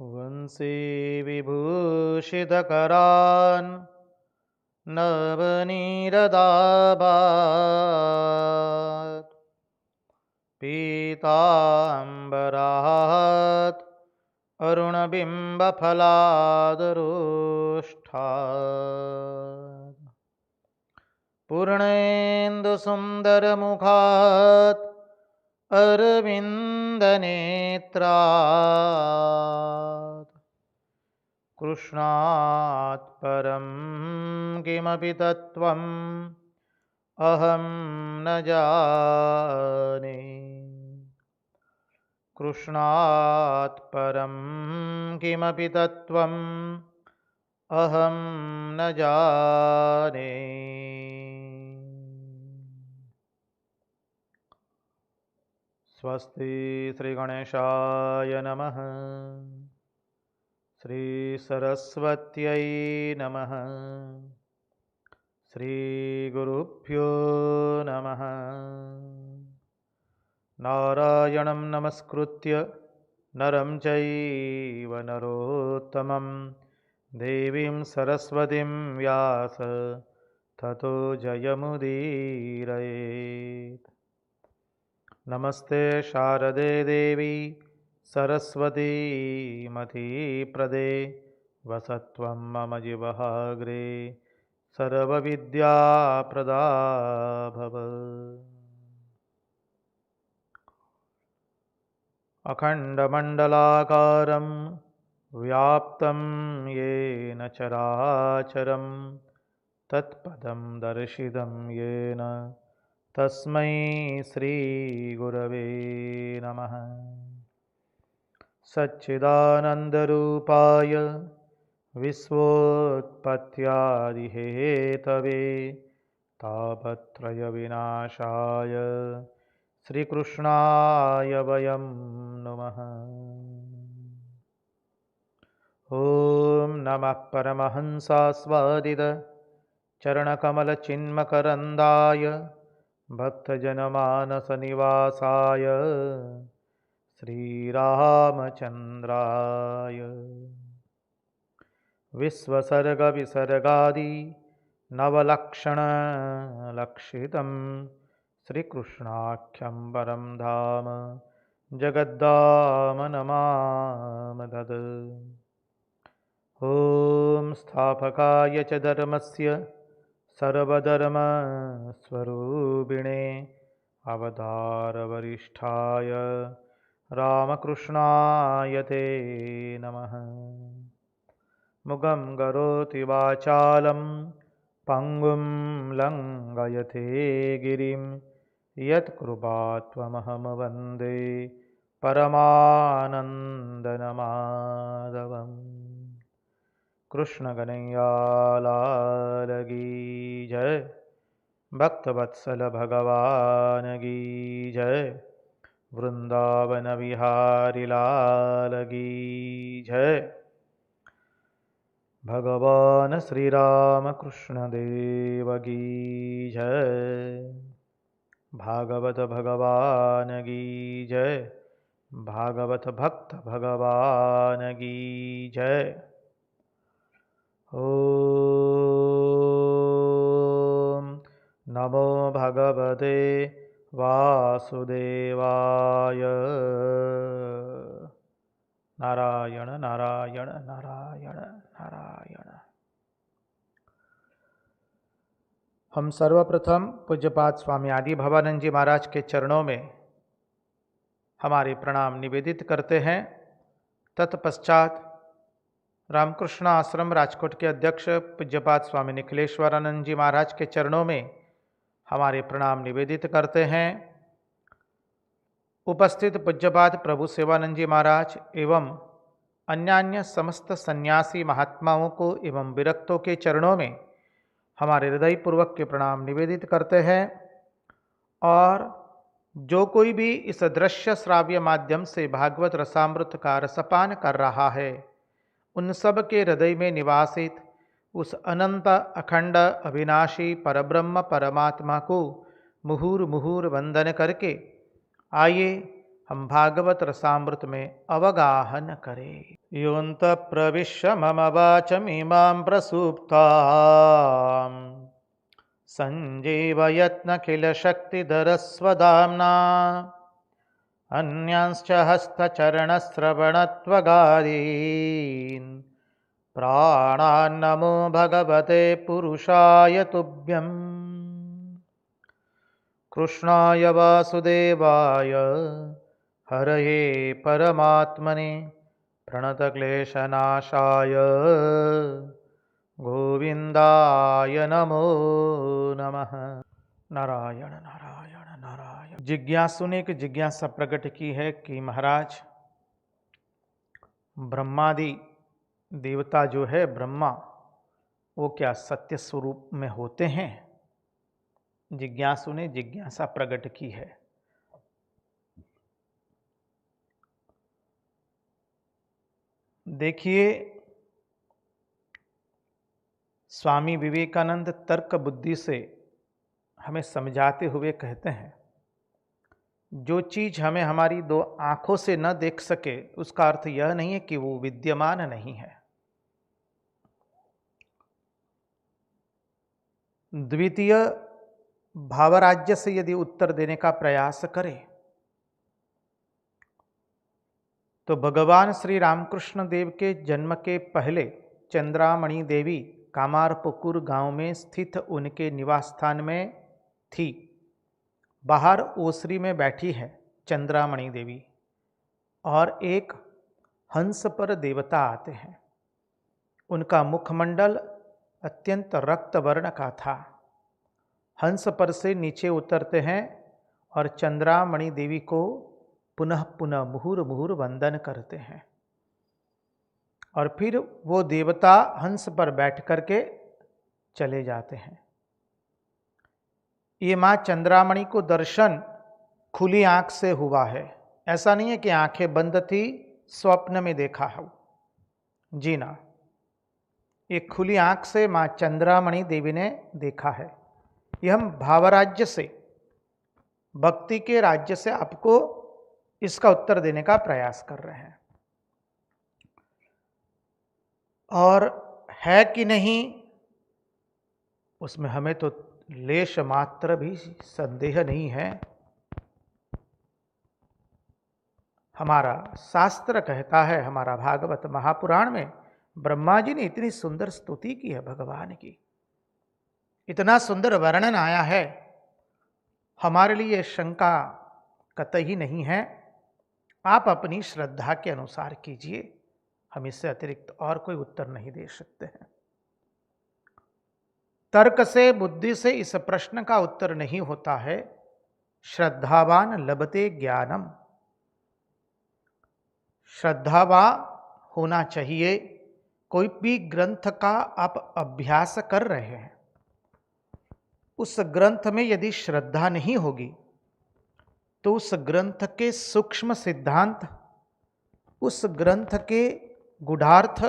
वंशी विभूषितकरान् नवनीरदाभात् पीताम्बरात् अरुणबिम्बफलादरोष्ठात् पूर्णेन्दुसुन्दरमुखात् अरविन्दनेत्रात् कृष्णात् परं किमपि तत्त्वम् अहं न जाने। कृष्णात् परं किमपि तत्त्वम् अहं न जाने। स्वस्ति श्रीगणेशाय नमः। श्रीसरस्वत्यै नमः। श्रीगुरुभ्यो नमः। नारायणं नमस्कृत्य नरं चैव नरोत्तमं देवीं सरस्वतीं व्यास ततो जयमुदीरयेत्। नमस्ते शारदे देवी सरस्वती मतीप्रदे वसत्वं मम जिह्वाग्रे सर्वविद्याप्रदा भव। अखण्डमण्डलाकारं व्याप्तं येन चराचरं तत्पदं दर्शितं येन तस्मै श्रीगुरवे नमः। सच्चिदानन्दरूपाय विश्वोत्पत्त्यादिहेतवे तापत्रयविनाशाय श्रीकृष्णाय वयं नमः। ॐ नमः परमहंसास्वादित चरणकमलचिन्मकरन्दाय भक्तजनमानसनिवासाय श्रीरामचन्द्राय विश्वसर्गविसर्गादि नवलक्षणलक्षितं श्रीकृष्णाख्यं परं धाम जगद्धाम नमामि। ॐ स्थापकाय च धर्मस्य सर्वधर्मस्वरूपिणे अवतारवरिष्ठाय रामकृष्णाय ते नमः। मुगं करोति वाचालं पङ्गुं लङ्घयते गिरिं यत्कृपात्वमहं वन्दे परमानन्दमाधवम्। कृष्ण कन्हैया लाल की जय। भक्तवत्सल भगवान की जय। वृंदावन विहारी लाल की जय। भगवान श्री राम कृष्ण देव की जय। भागवत भगवान की जय। भागवत भक्त भगवान की जय। ॐ नमो भगवते वासुदेवाय। नारायण नारायण नारायण नारायण। हम सर्वप्रथम पूज्यपाद स्वामी आदि भवानंद जी महाराज के चरणों में हमारे प्रणाम निवेदित करते हैं। तत्पश्चात रामकृष्ण आश्रम राजकोट के अध्यक्ष पूज्यपाद स्वामी निखिलेश्वरानंद जी महाराज के चरणों में हमारे प्रणाम निवेदित करते हैं। उपस्थित पूज्यपाद प्रभु सेवानंद जी महाराज एवं अन्य समस्त सन्यासी महात्माओं को एवं विरक्तों के चरणों में हमारे हृदयपूर्वक के प्रणाम निवेदित करते हैं। और जो कोई भी इस दृश्य श्राव्य माध्यम से भागवत रसामृत का रसपान कर रहा है, उन सब के हृदय में निवासित उस अनंत अखंड अविनाशी परब्रह्म परमात्मा को मुहुर मुहुर वंदन करके आइए हम भागवत रसामृत में अवगाहन करें। योऽन्त प्रविश्य मम वाचमिमां प्रसुप्ताम् सञ्जीवयत्नखिलशक्तिधरस्वधाम्ना अन्यांश्च हस्तचरणश्रवणत्वगादीन् प्राणान्नमो भगवते पुरुषाय तुभ्यम्। कृष्णाय वासुदेवाय हरये परमात्मने प्रणतक्लेशनाशाय गोविंदाय नमो नमः। नारायण नारायण नारायण। जिज्ञासु ने एक जिज्ञासा प्रकट की है कि महाराज, ब्रह्मादि देवता जो है ब्रह्मा, वो क्या सत्य स्वरूप में होते हैं? जिज्ञासु ने जिज्ञासा प्रकट की है। देखिए, स्वामी विवेकानंद तर्क बुद्धि से हमें समझाते हुए कहते हैं, जो चीज हमें हमारी दो आंखों से न देख सके उसका अर्थ यह नहीं है कि वो विद्यमान नहीं है। द्वितीय भावराज्य से यदि उत्तर देने का प्रयास करें तो भगवान श्री रामकृष्ण देव के जन्म के पहले चंद्रामणि देवी कामारपुकुर गांव में स्थित उनके निवास स्थान में थी। बाहर ओसरी में बैठी है चंद्रामणि देवी और एक हंस पर देवता आते हैं। उनका मुखमंडल अत्यंत रक्त वर्ण का था। हंस पर से नीचे उतरते हैं और चंद्रामणि देवी को पुनः पुनः मुहुर मुहुर वंदन करते हैं और फिर वो देवता हंस पर बैठ करके चले जाते हैं। ये मां चंद्रामणि को दर्शन खुली आंख से हुआ है। ऐसा नहीं है कि आंखें बंद थी, स्वप्न में देखा हो। जी ना, ये खुली आंख से मां चंद्रामणि देवी ने देखा है। ये हम भावराज्य से, भक्ति के राज्य से आपको इसका उत्तर देने का प्रयास कर रहे हैं। और है कि नहीं उसमें हमें तो लेश मात्र भी संदेह नहीं है। हमारा शास्त्र कहता है, हमारा भागवत महापुराण में ब्रह्मा जी ने इतनी सुंदर स्तुति की है भगवान की, इतना सुंदर वर्णन आया है, हमारे लिए शंका कतई नहीं है। आप अपनी श्रद्धा के अनुसार कीजिए, हम इससे अतिरिक्त और कोई उत्तर नहीं दे सकते हैं। तर्क से, बुद्धि से इस प्रश्न का उत्तर नहीं होता है। श्रद्धावान लभते ज्ञानम, श्रद्धावान होना चाहिए। कोई भी ग्रंथ का आप अभ्यास कर रहे हैं, उस ग्रंथ में यदि श्रद्धा नहीं होगी तो उस ग्रंथ के सूक्ष्म सिद्धांत, उस ग्रंथ के गूढ़ार्थ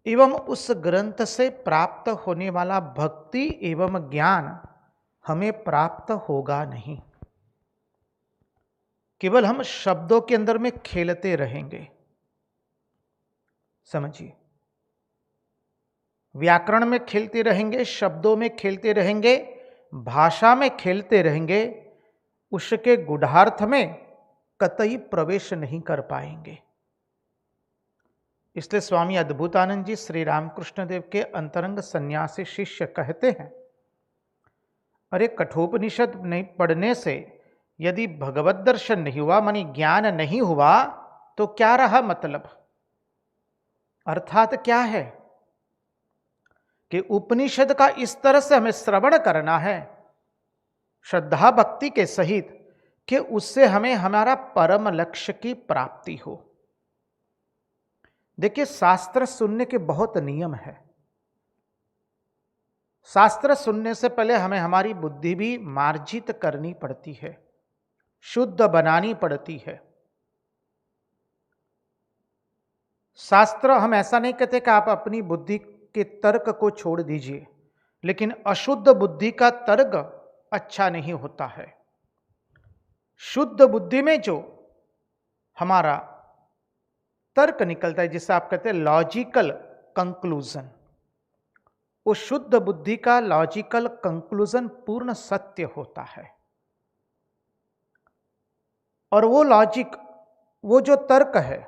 एवं उस ग्रंथ से प्राप्त होने वाला भक्ति एवं ज्ञान हमें प्राप्त होगा नहीं। केवल हम शब्दों के अंदर में खेलते रहेंगे। समझिए, व्याकरण में खेलते रहेंगे, शब्दों में खेलते रहेंगे, भाषा में खेलते रहेंगे, उसके गूढ़ार्थ में कतई प्रवेश नहीं कर पाएंगे। इसलिए स्वामी अद्भुतानंद जी श्री रामकृष्ण देव के अंतरंग सन्यासी शिष्य कहते हैं, अरे कठोपनिषद नहीं पढ़ने से यदि भगवत दर्शन नहीं हुआ, मानी ज्ञान नहीं हुआ, तो क्या रहा मतलब? अर्थात क्या है कि उपनिषद का इस तरह से हमें श्रवण करना है श्रद्धा भक्ति के सहित कि उससे हमें हमारा परम लक्ष्य की प्राप्ति हो। देखिए, शास्त्र सुनने के बहुत नियम है। शास्त्र सुनने से पहले हमें हमारी बुद्धि भी मार्जित करनी पड़ती है, शुद्ध बनानी पड़ती है। शास्त्र, हम ऐसा नहीं कहते कि आप अपनी बुद्धि के तर्क को छोड़ दीजिए, लेकिन अशुद्ध बुद्धि का तर्क अच्छा नहीं होता है। शुद्ध बुद्धि में जो हमारा तर्क निकलता है, जिसे आप कहते हैं लॉजिकल कंक्लूजन। वो शुद्ध बुद्धि का लॉजिकल कंक्लूजन पूर्ण सत्य होता है। और वो लॉजिक, वो जो तर्क है,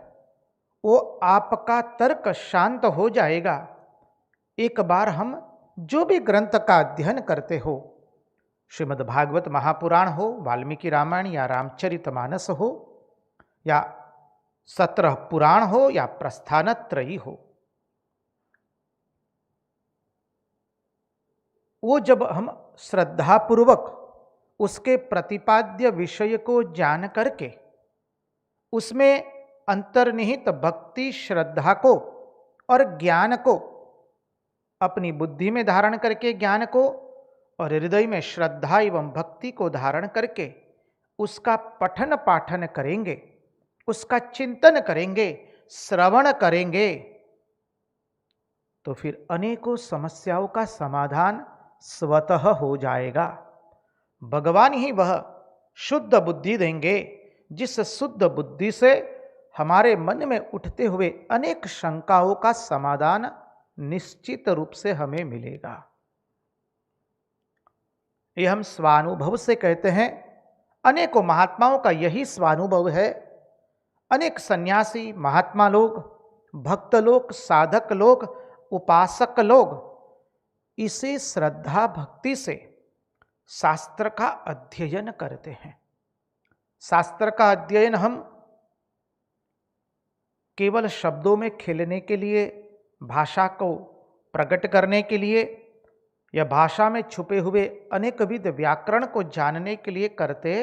वो आपका तर्क शांत हो जाएगा एक बार हम जो भी ग्रंथ का अध्ययन करते हो, श्रीमद् भागवत महापुराण हो, वाल्मीकि रामायण या रामचरितमानस हो, या 17 पुराण हो, या प्रस्थानत्रयी हो, वो जब हम श्रद्धापूर्वक उसके प्रतिपाद्य विषय को जान करके उसमें अंतर्निहित भक्ति, श्रद्धा को और ज्ञान को अपनी बुद्धि में धारण करके, ज्ञान को और हृदय में श्रद्धा एवं भक्ति को धारण करके उसका पठन पाठन करेंगे, उसका चिंतन करेंगे, श्रवण करेंगे, तो फिर अनेकों समस्याओं का समाधान स्वतः हो जाएगा। भगवान ही वह शुद्ध बुद्धि देंगे, जिस शुद्ध बुद्धि से हमारे मन में उठते हुए अनेक शंकाओं का समाधान निश्चित रूप से हमें मिलेगा। यह हम स्वानुभव से कहते हैं। अनेकों महात्माओं का यही स्वानुभव है। अनेक सन्यासी, महात्मा लोग, भक्त लोग, साधक लोग, उपासक लोग इसी श्रद्धा भक्ति से शास्त्र का अध्ययन करते हैं। शास्त्र का अध्ययन हम केवल शब्दों में खेलने के लिए, भाषा को प्रकट करने के लिए, या भाषा में छुपे हुए अनेक विध व्याकरण को जानने के लिए करते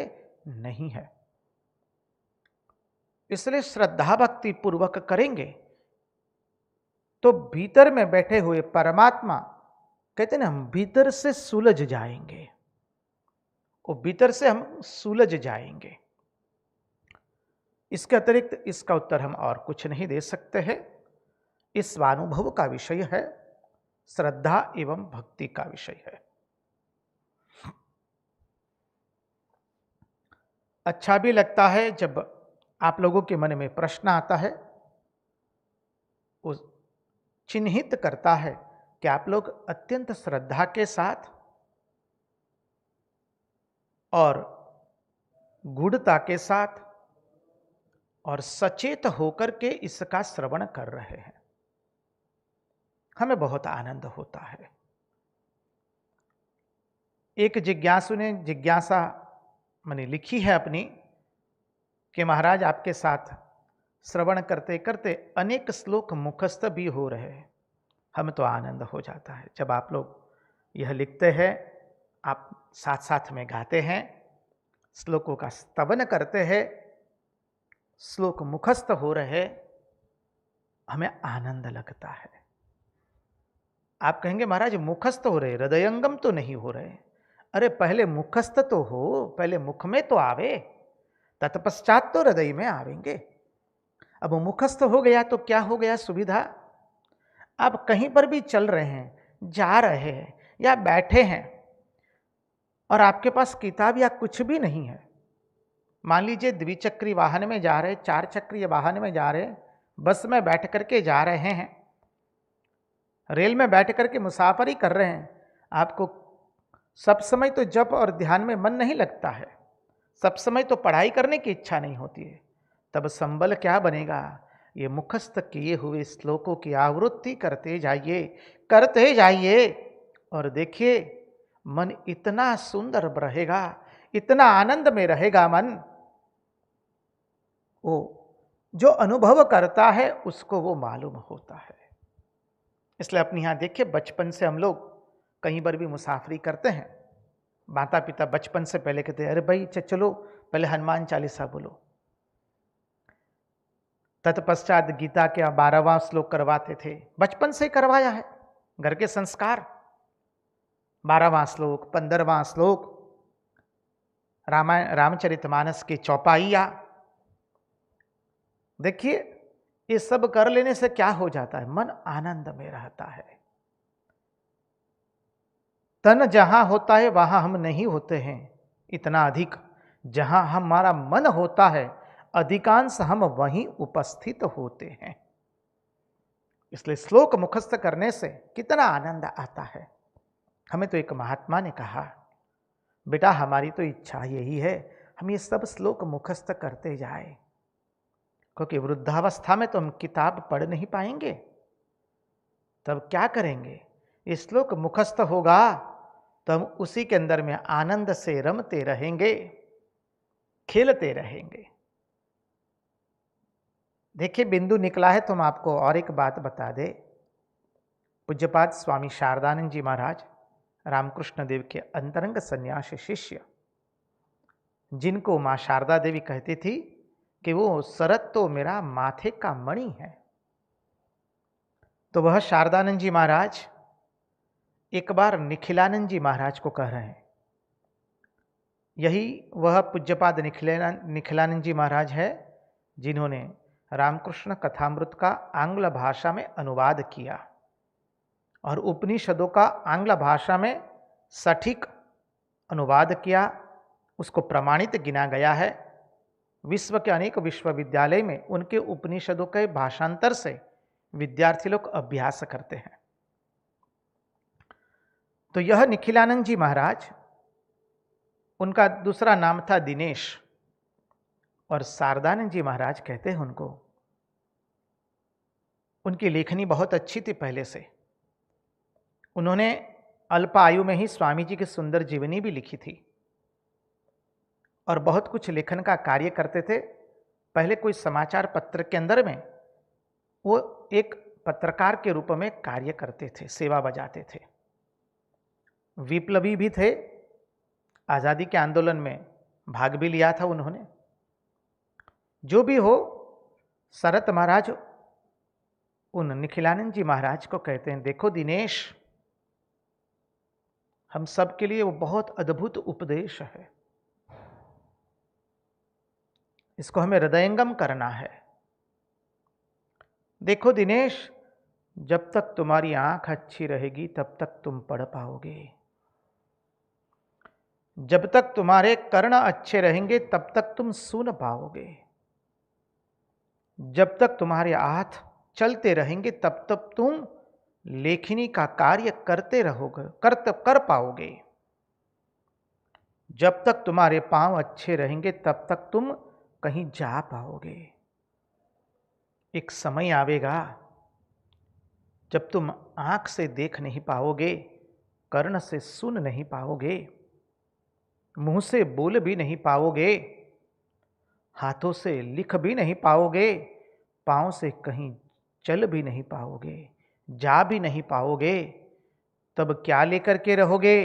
नहीं है। इसलिए श्रद्धा भक्ति पूर्वक करेंगे तो भीतर में बैठे हुए परमात्मा, कहते हैं ना, हम भीतर से सुलझ जाएंगे। वो भीतर से हम सुलझ जाएंगे। इसके अतिरिक्त इसका उत्तर हम और कुछ नहीं दे सकते हैं। इस स्वानुभव का विषय है, श्रद्धा एवं भक्ति का विषय है। अच्छा भी लगता है जब आप लोगों के मन में प्रश्न आता है, वो चिन्हित करता है कि आप लोग अत्यंत श्रद्धा के साथ और गूढ़ता के साथ और सचेत होकर के इसका श्रवण कर रहे हैं। हमें बहुत आनंद होता है। एक जिज्ञासु ने जिज्ञासा मैंने लिखी है अपनी, कि महाराज आपके साथ श्रवण करते करते अनेक श्लोक मुखस्थ भी हो रहे हैं। हमें तो आनंद हो जाता है जब आप लोग यह लिखते हैं, आप साथ साथ में गाते हैं, श्लोकों का स्तवन करते हैं, श्लोक मुखस्थ हो रहे, हमें आनंद लगता है। आप कहेंगे महाराज मुखस्थ हो रहे, हृदयंगम तो नहीं हो रहे। अरे पहले मुखस्थ तो हो, पहले मुख में तो आवे, तत्पश्चात तो हृदय में आवेंगे। अब मुखस्थ हो गया तो क्या हो गया सुविधा? आप कहीं पर भी चल रहे हैं, जा रहे हैं या बैठे हैं और आपके पास किताब या कुछ भी नहीं है, मान लीजिए द्विचक्री वाहन में जा रहे, 4 चक्रीय वाहन में जा रहे, बस में बैठ करके जा रहे हैं, रेल में बैठ करके मुसाफरी कर रहे हैं, आपको सब समय तो जप और ध्यान में मन नहीं लगता है, सब समय तो पढ़ाई करने की इच्छा नहीं होती है, तब संबल क्या बनेगा? ये मुखस्थ किए हुए श्लोकों की आवृत्ति करते जाइए और देखिए मन इतना सुंदर रहेगा, इतना आनंद में रहेगा मन। वो जो अनुभव करता है उसको वो मालूम होता है। इसलिए अपने यहाँ देखिए, बचपन से हम लोग कहीं पर भी मुसाफरी करते हैं, माता पिता बचपन से पहले कहते हैं, अरे भाई चलो पहले हनुमान चालीसा बोलो, तत्पश्चात गीता के 12वां श्लोक करवाते थे, बचपन से करवाया है, घर के संस्कार। 12वां श्लोक, 15वां श्लोक, रामायण रामचरितमानस की चौपाइया। देखिए ये सब कर लेने से क्या हो जाता है? मन आनंद में रहता है। तन जहां होता है वहां हम नहीं होते हैं इतना अधिक, जहां हमारा मन होता है अधिकांश हम वहीं उपस्थित होते हैं। इसलिए श्लोक मुखस्थ करने से कितना आनंद आता है। हमें तो एक महात्मा ने कहा, बेटा हमारी तो इच्छा यही है हम ये सब श्लोक मुखस्थ करते जाए, क्योंकि वृद्धावस्था में तो हम किताब पढ़ नहीं पाएंगे। तब क्या करेंगे? ये श्लोक मुखस्थ होगा तो हम उसी के अंदर में आनंद से रमते रहेंगे, खेलते रहेंगे। देखिए बिंदु निकला है तो हम आपको और एक बात बता दे। पूज्यपाद स्वामी शारदानंद जी महाराज रामकृष्ण देव के अंतरंग सन्यासी शिष्य, जिनको मां शारदा देवी कहती थी कि वो शरद तो मेरा माथे का मणि है, तो वह शारदानंद जी महाराज एक बार निखिलानंद जी महाराज को कह रहे हैं। यही वह पूज्यपाद निखिलानंद जी महाराज है जिन्होंने रामकृष्ण कथामृत का आंग्ल भाषा में अनुवाद किया और उपनिषदों का आंग्ल भाषा में सटीक अनुवाद किया, उसको प्रमाणित गिना गया है। विश्व के अनेक विश्वविद्यालय में उनके उपनिषदों के भाषांतर से विद्यार्थी लोग अभ्यास करते हैं। तो यह निखिलानंद जी महाराज, उनका दूसरा नाम था दिनेश, और शारदानंद जी महाराज कहते हैं उनको, उनकी लेखनी बहुत अच्छी थी पहले से। उन्होंने अल्प आयु में ही स्वामी जी की सुंदर जीवनी भी लिखी थी और बहुत कुछ लेखन का कार्य करते थे। पहले कोई समाचार पत्र के अंदर में वो एक पत्रकार के रूप में कार्य करते थे, सेवा बजाते थे। विप्लवी भी थे, आज़ादी के आंदोलन में भाग भी लिया था उन्होंने। जो भी हो, शरत महाराज उन निखिलानंद जी महाराज को कहते हैं, देखो दिनेश, हम सब के लिए वो बहुत अद्भुत उपदेश है, इसको हमें हृदयंगम करना है। देखो दिनेश, जब तक तुम्हारी आंख अच्छी रहेगी तब तक तुम पढ़ पाओगे, जब तक तुम्हारे कर्ण अच्छे रहेंगे तब तक तुम सुन पाओगे, जब तक तुम्हारे हाथ चलते रहेंगे तब तक तुम लेखनी का कार्य करते रहोगे, कर पाओगे, जब तक तुम्हारे पांव अच्छे रहेंगे तब तक तुम कहीं जा पाओगे। एक समय आवेगा जब तुम आंख से देख नहीं पाओगे, कर्ण से सुन नहीं पाओगे, मुंह से बोल भी नहीं पाओगे, हाथों से लिख भी नहीं पाओगे, पांव से कहीं चल भी नहीं पाओगे, जा भी नहीं पाओगे। तब क्या लेकर के रहोगे?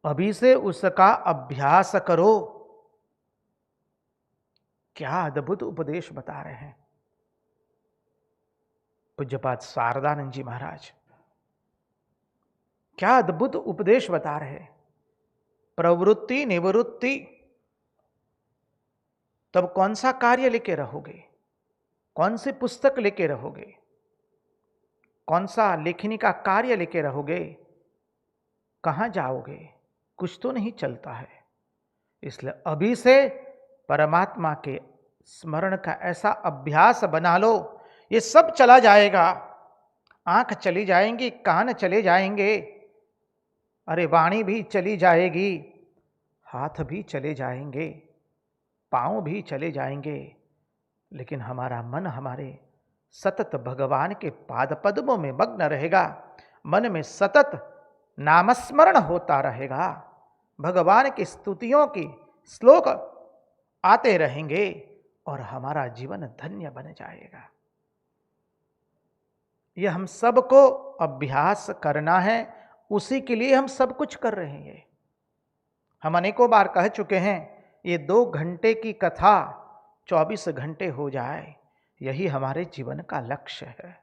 अभी से उसका अभ्यास करो। क्या अद्भुत उपदेश बता रहे हैं पूज्यपाद शारदानंद जी महाराज, क्या अद्भुत उपदेश बता रहे हैं। प्रवृत्ति निवृत्ति, तब कौन सा कार्य लेके रहोगे? कौन सी पुस्तक लेके रहोगे? कौन सा लेखनी का कार्य लेके रहोगे? कहां जाओगे? कुछ तो नहीं चलता है। इसलिए अभी से परमात्मा के स्मरण का ऐसा अभ्यास बना लो, ये सब चला जाएगा। आंख चली जाएंगी, कान चले जाएंगे, अरे वाणी भी चली जाएगी, हाथ भी चले जाएंगे, पांव भी चले जाएंगे, लेकिन हमारा मन हमारे सतत भगवान के पाद पद्मों में मग्न रहेगा। मन में सतत नामस्मरण होता रहेगा, भगवान की स्तुतियों की श्लोक आते रहेंगे और हमारा जीवन धन्य बन जाएगा। यह हम सबको अभ्यास करना है, उसी के लिए हम सब कुछ कर रहे हैं। हम अनेकों बार कह चुके हैं, ये 2 घंटे की कथा 24 घंटे हो जाए, यही हमारे जीवन का लक्ष्य है।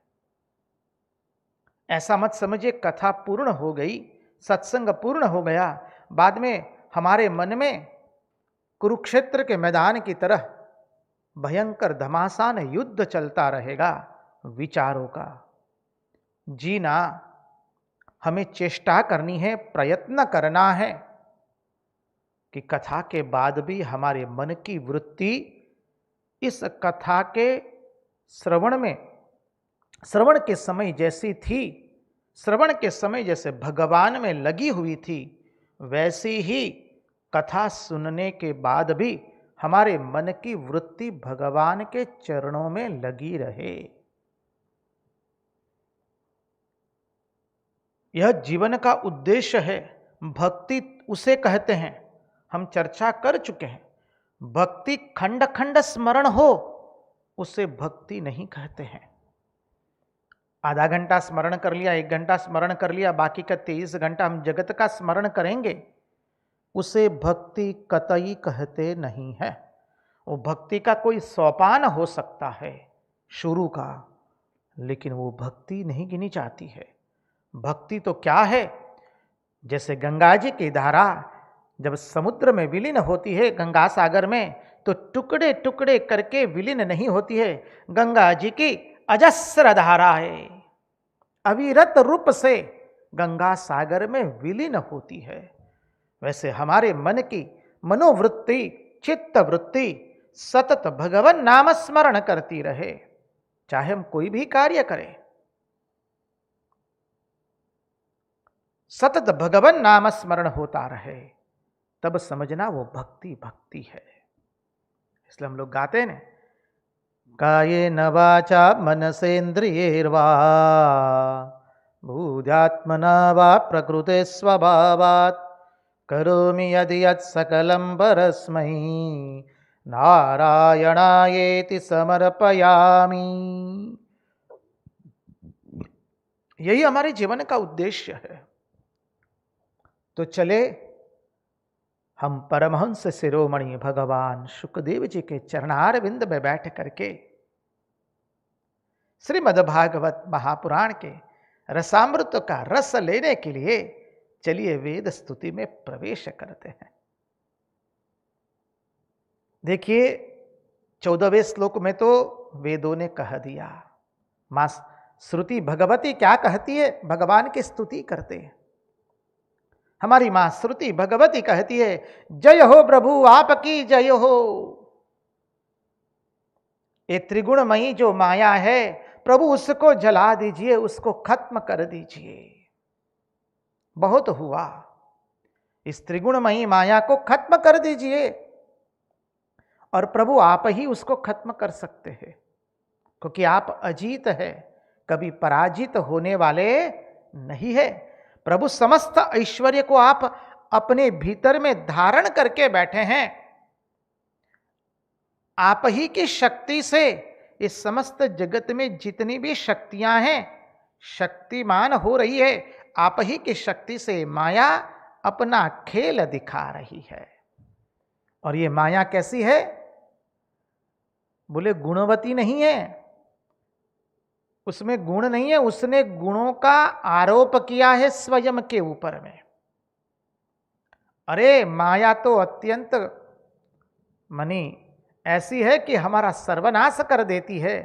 ऐसा मत समझिए कथा पूर्ण हो गई, सत्संग पूर्ण हो गया, बाद में हमारे मन में कुरुक्षेत्र के मैदान की तरह भयंकर घमासान युद्ध चलता रहेगा विचारों का। जीना, हमें चेष्टा करनी है, प्रयत्न करना है। कि कथा के बाद भी हमारे मन की वृत्ति इस कथा के श्रवण के समय जैसी थी, श्रवण के समय जैसे भगवान में लगी हुई थी, वैसी ही कथा सुनने के बाद भी हमारे मन की वृत्ति भगवान के चरणों में लगी रहे। यह जीवन का उद्देश्य है। भक्ति उसे कहते हैं, हम चर्चा कर चुके हैं। भक्ति खंड खंड स्मरण हो उसे भक्ति नहीं कहते हैं। आधा घंटा स्मरण कर लिया, 1 घंटा स्मरण कर लिया, बाकी का 23 घंटा हम जगत का स्मरण करेंगे, उसे भक्ति कतई कहते नहीं है। वो भक्ति का कोई सोपान हो सकता है शुरू का, लेकिन वो भक्ति नहीं गिनी जाती है। भक्ति तो क्या है? जैसे गंगा जी की धारा जब समुद्र में विलीन होती है, गंगा सागर में, तो टुकड़े टुकड़े करके विलीन नहीं होती है। गंगा जी की अजस्र धारा है, अविरत रूप से गंगा सागर में विलीन होती है। वैसे हमारे मन की मनोवृत्ति, चित्त वृत्ति सतत भगवान नाम स्मरण करती रहे, चाहे हम कोई भी कार्य करें। सतत भगवान नाम स्मरण होता रहे, तब समझना वो भक्ति है। इसलिए हम लोग गाते हैं ना, कायेन वाचा मनसेन्द्रियैर्वा बुद्ध्यात्मना वा प्रकृते स्वभावात् करोमि यदि यत् सकलं परस्मै नारायणायेति समर्पयामि। यही हमारे जीवन का उद्देश्य है। तो चले हम परमहंस शिरोमणि भगवान शुकदेव जी के चरणार बिंद में बैठ करके श्रीमद्भागवत महापुराण के रसामृत का रस लेने के लिए चलिए वेद स्तुति में प्रवेश करते हैं। देखिए 14वें श्लोक में तो वेदों ने कह दिया, मां श्रुति भगवती क्या कहती है? भगवान की स्तुति करते हैं। हमारी मां श्रुति भगवती कहती है, जय हो प्रभु आपकी जय हो। ये त्रिगुणमयी जो माया है, प्रभु उसको जला दीजिए, उसको खत्म कर दीजिए। बहुत हुआ, इस त्रिगुणमयी माया को खत्म कर दीजिए। और प्रभु आप ही उसको खत्म कर सकते हैं, क्योंकि आप अजीत है, कभी पराजित होने वाले नहीं है। प्रभु समस्त ऐश्वर्य को आप अपने भीतर में धारण करके बैठे हैं। आप ही की शक्ति से इस समस्त जगत में जितनी भी शक्तियां हैं शक्तिमान हो रही है। आप ही की शक्ति से माया अपना खेल दिखा रही है। और ये माया कैसी है? बोले गुणवती नहीं है, उसमें गुण नहीं है, उसने गुणों का आरोप किया है स्वयं के ऊपर में। अरे माया तो अत्यंत मनी ऐसी है कि हमारा सर्वनाश कर देती है।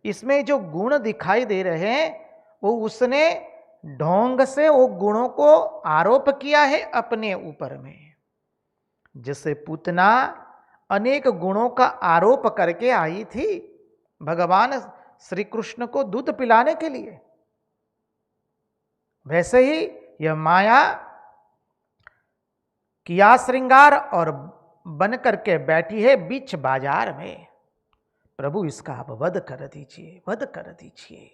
इसमें जो गुण दिखाई दे रहे हैं वो उसने ढोंग से वो गुणों को आरोप किया है अपने ऊपर में। जैसे पूतना अनेक गुणों का आरोप करके आई थी भगवान श्री कृष्ण को दूध पिलाने के लिए, वैसे ही यह माया किया श्रृंगार और बन करके बैठी है बीच बाजार में। प्रभु इसका आप वध कर दीजिए, वध कर दीजिए।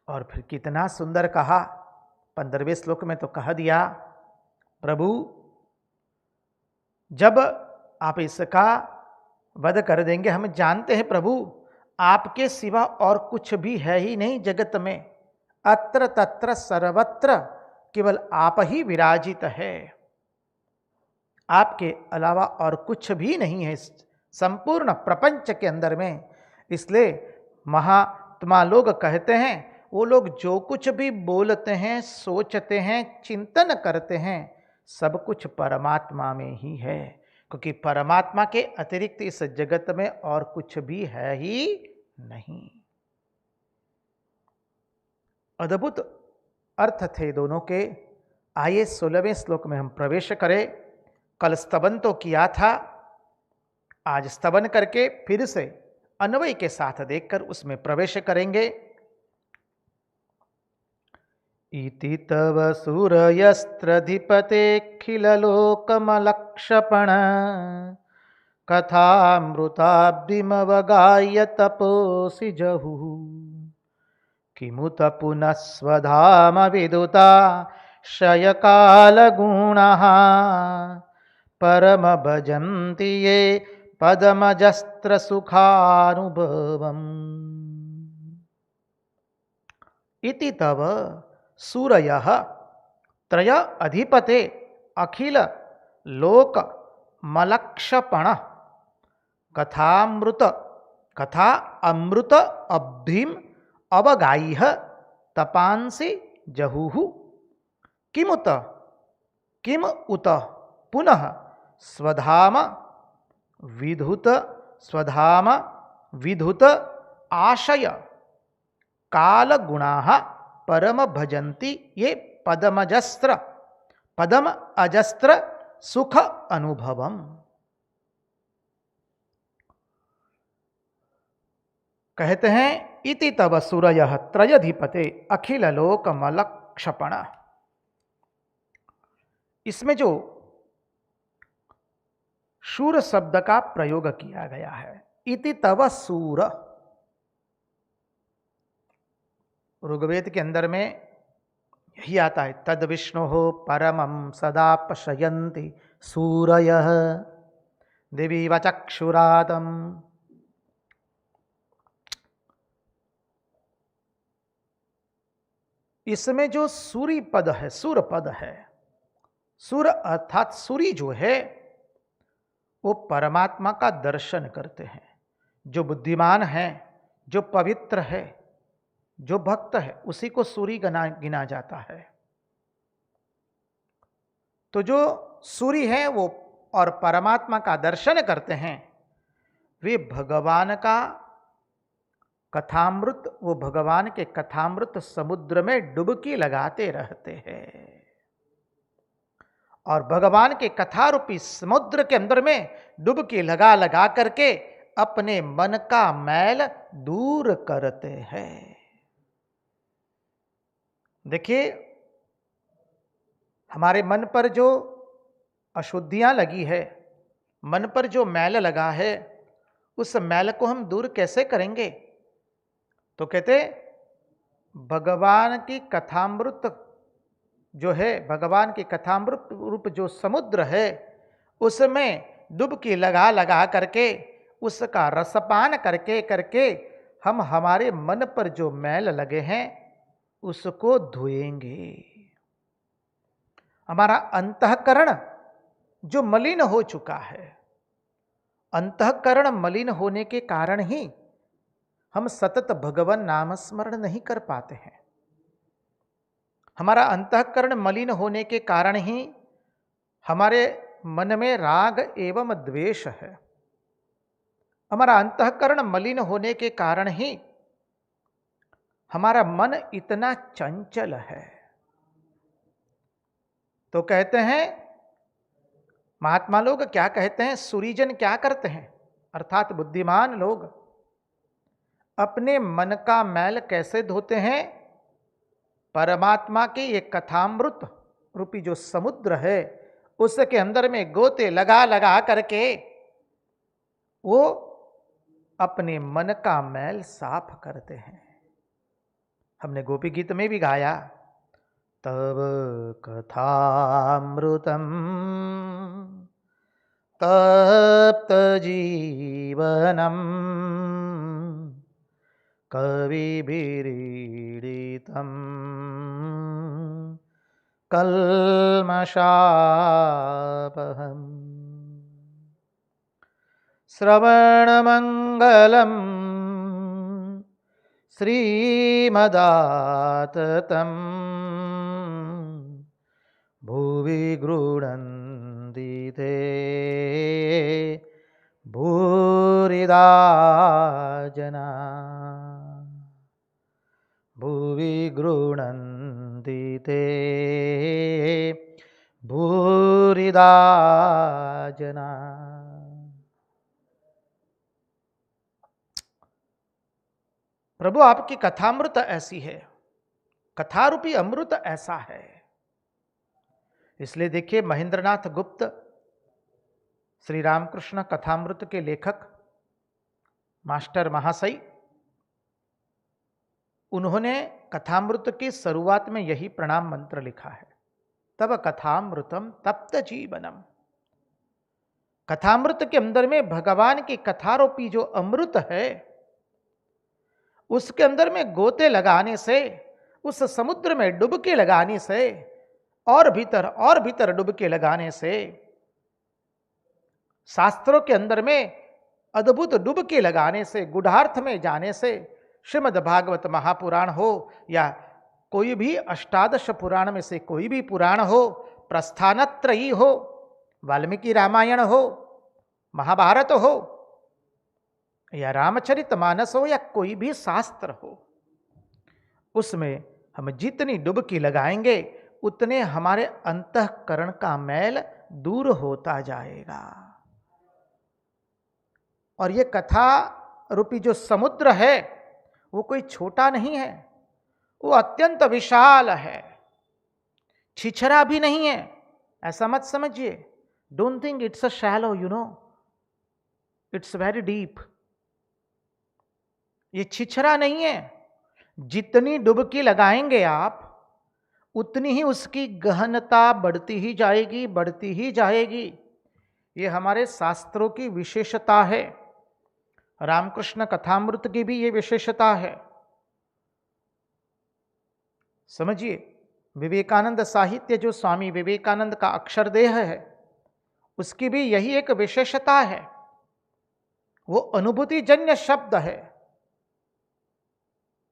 और फिर कितना सुंदर कहा, 15वें श्लोक में तो कह दिया, प्रभु जब आप इसका वध कर देंगे, हम जानते हैं प्रभु आपके सिवा और कुछ भी है ही नहीं जगत में। अत्र तत्र सर्वत्र केवल आप ही विराजित है, आपके अलावा और कुछ भी नहीं है इस संपूर्ण प्रपंच के अंदर में। इसलिए महात्मा लोग कहते हैं, वो लोग जो कुछ भी बोलते हैं, सोचते हैं, चिंतन करते हैं, सब कुछ परमात्मा में ही है, क्योंकि परमात्मा के अतिरिक्त इस जगत में और कुछ भी है ही नहीं। अद्भुत अर्थ थे दोनों के। आइए 16वें श्लोक में हम प्रवेश करें। कल स्तवन तो किया था, आज स्तवन करके फिर से अन्वय के साथ देखकर उसमें प्रवेश करेंगे। इति तव सूरयस्त्रधिपतेऽखिललोकमलक्षपण कथामृताब्धिमवगाह्य तपोसि जहुः। किमुत पुनः स्वधाम विदुता शयकालगुणाः परम भजन्ति ये पदमजस्त्रसुखानुभवम्। इति तव सूरयः त्रय अधिपते अखिल लोक मलक्षपण कथामृत कथा अमृत अब्धिम अवगाह्य तपांसि जहुः। किमुत किम उत पुनः स्वधाम विधुत आशय कालगुणाः परम भजन्ति ये पदम अजस्त्र सुख अनुभवम्। कहते हैं इति तव सूरयः त्रयधिपते अखिल लोक मलक्षपण। इसमें जो शूर शब्द का प्रयोग किया गया है, इति तव सूर, ऋग्वेद के अंदर में यही आता है, तद विष्णु परमं सदा पश्यन्ति सूरयः दिवि वचक्षुरादम्। इसमें जो सूर्य पद है, सूर पद है, सूर अर्थात सूर्य जो है वो परमात्मा का दर्शन करते हैं। जो बुद्धिमान है, जो पवित्र है, जो भक्त है, उसी को सूर्य गिना जाता है। तो जो सूर्य है वो और परमात्मा का दर्शन करते हैं, वे भगवान का कथामृत, वो भगवान के कथामृत समुद्र में डुबकी लगाते रहते हैं और भगवान के कथा रूपी समुद्र के अंदर में डुबकी लगा लगा करके अपने मन का मैल दूर करते हैं। देखिए, हमारे मन पर जो अशुद्धियां लगी है, मन पर जो मैल लगा है, उस मैल को हम दूर कैसे करेंगे? तो कहते भगवान की कथामृत जो है, भगवान की कथामृत रूप जो समुद्र है, उसमें डुबकी लगा लगा करके, उसका रसपान करके करके हम हमारे मन पर जो मैल लगे हैं उसको धोएंगे। हमारा अंतःकरण जो मलिन हो चुका है, अंतःकरण मलिन होने के कारण ही हम सतत भगवान नाम स्मरण नहीं कर पाते हैं। हमारा अंतःकरण मलिन होने के कारण ही हमारे मन में राग एवं द्वेष है। हमारा अंतःकरण मलिन होने के कारण ही हमारा मन इतना चंचल है। तो कहते हैं महात्मा लोग क्या कहते हैं, सूरीजन क्या करते हैं, अर्थात बुद्धिमान लोग अपने मन का मैल कैसे धोते हैं? परमात्मा के ये कथामृत रूपी जो समुद्र है उसके अंदर में गोते लगा लगा करके वो अपने मन का मैल साफ करते हैं। हमने गोपी गीत में भी गाया, तब कथामृतम तप्त जीवनम कविभिरीडितम् कल्मषापहम्। श्रवणमङ्गलम् श्रीमदाततं भुवि गृह्णन्ति ते भूरिदा जना। भुवि गृह्णन्ति ते भूरिदा जना। प्रभु आपकी कथामृत ऐसी है, कथारूपी अमृत ऐसा है। इसलिए देखिए महेंद्रनाथ गुप्त श्री रामकृष्ण कथामृत के लेखक मास्टर महाशय, उन्होंने कथामृत की शुरुआत में यही प्रणाम मंत्र लिखा है, तब कथामृतम तप्त जीवनम। कथामृत के अंदर में भगवान की कथारूपी जो अमृत है, उसके अंदर में गोते लगाने से, उस समुद्र में डुबकी लगाने से, और भीतर डुबकी लगाने से, शास्त्रों के अंदर में अद्भुत डुबकी लगाने से, गुढ़ार्थ में जाने से, श्रीमद् भागवत महापुराण हो या कोई भी अष्टादश पुराण में से कोई भी पुराण हो, प्रस्थानत्रयी हो, वाल्मीकि रामायण हो, महाभारत हो या रामचरितमानस हो या कोई भी शास्त्र हो, उसमें हम जितनी डुबकी लगाएंगे उतने हमारे अंतःकरण का मैल दूर होता जाएगा। और ये कथा रूपी जो समुद्र है वो कोई छोटा नहीं है, वो अत्यंत विशाल है, छिछरा भी नहीं है। ऐसा मत समझिए, don't think it's a shallow, you know, it's very deep. ये छिछरा नहीं है। जितनी डुबकी लगाएंगे आप उतनी ही उसकी गहनता बढ़ती ही जाएगी, बढ़ती ही जाएगी। ये हमारे शास्त्रों की विशेषता है, रामकृष्ण कथामृत की भी ये विशेषता है। समझिए, विवेकानंद साहित्य जो स्वामी विवेकानंद का अक्षरदेह है, उसकी भी यही एक विशेषता है। वो अनुभूतिजन्य शब्द है,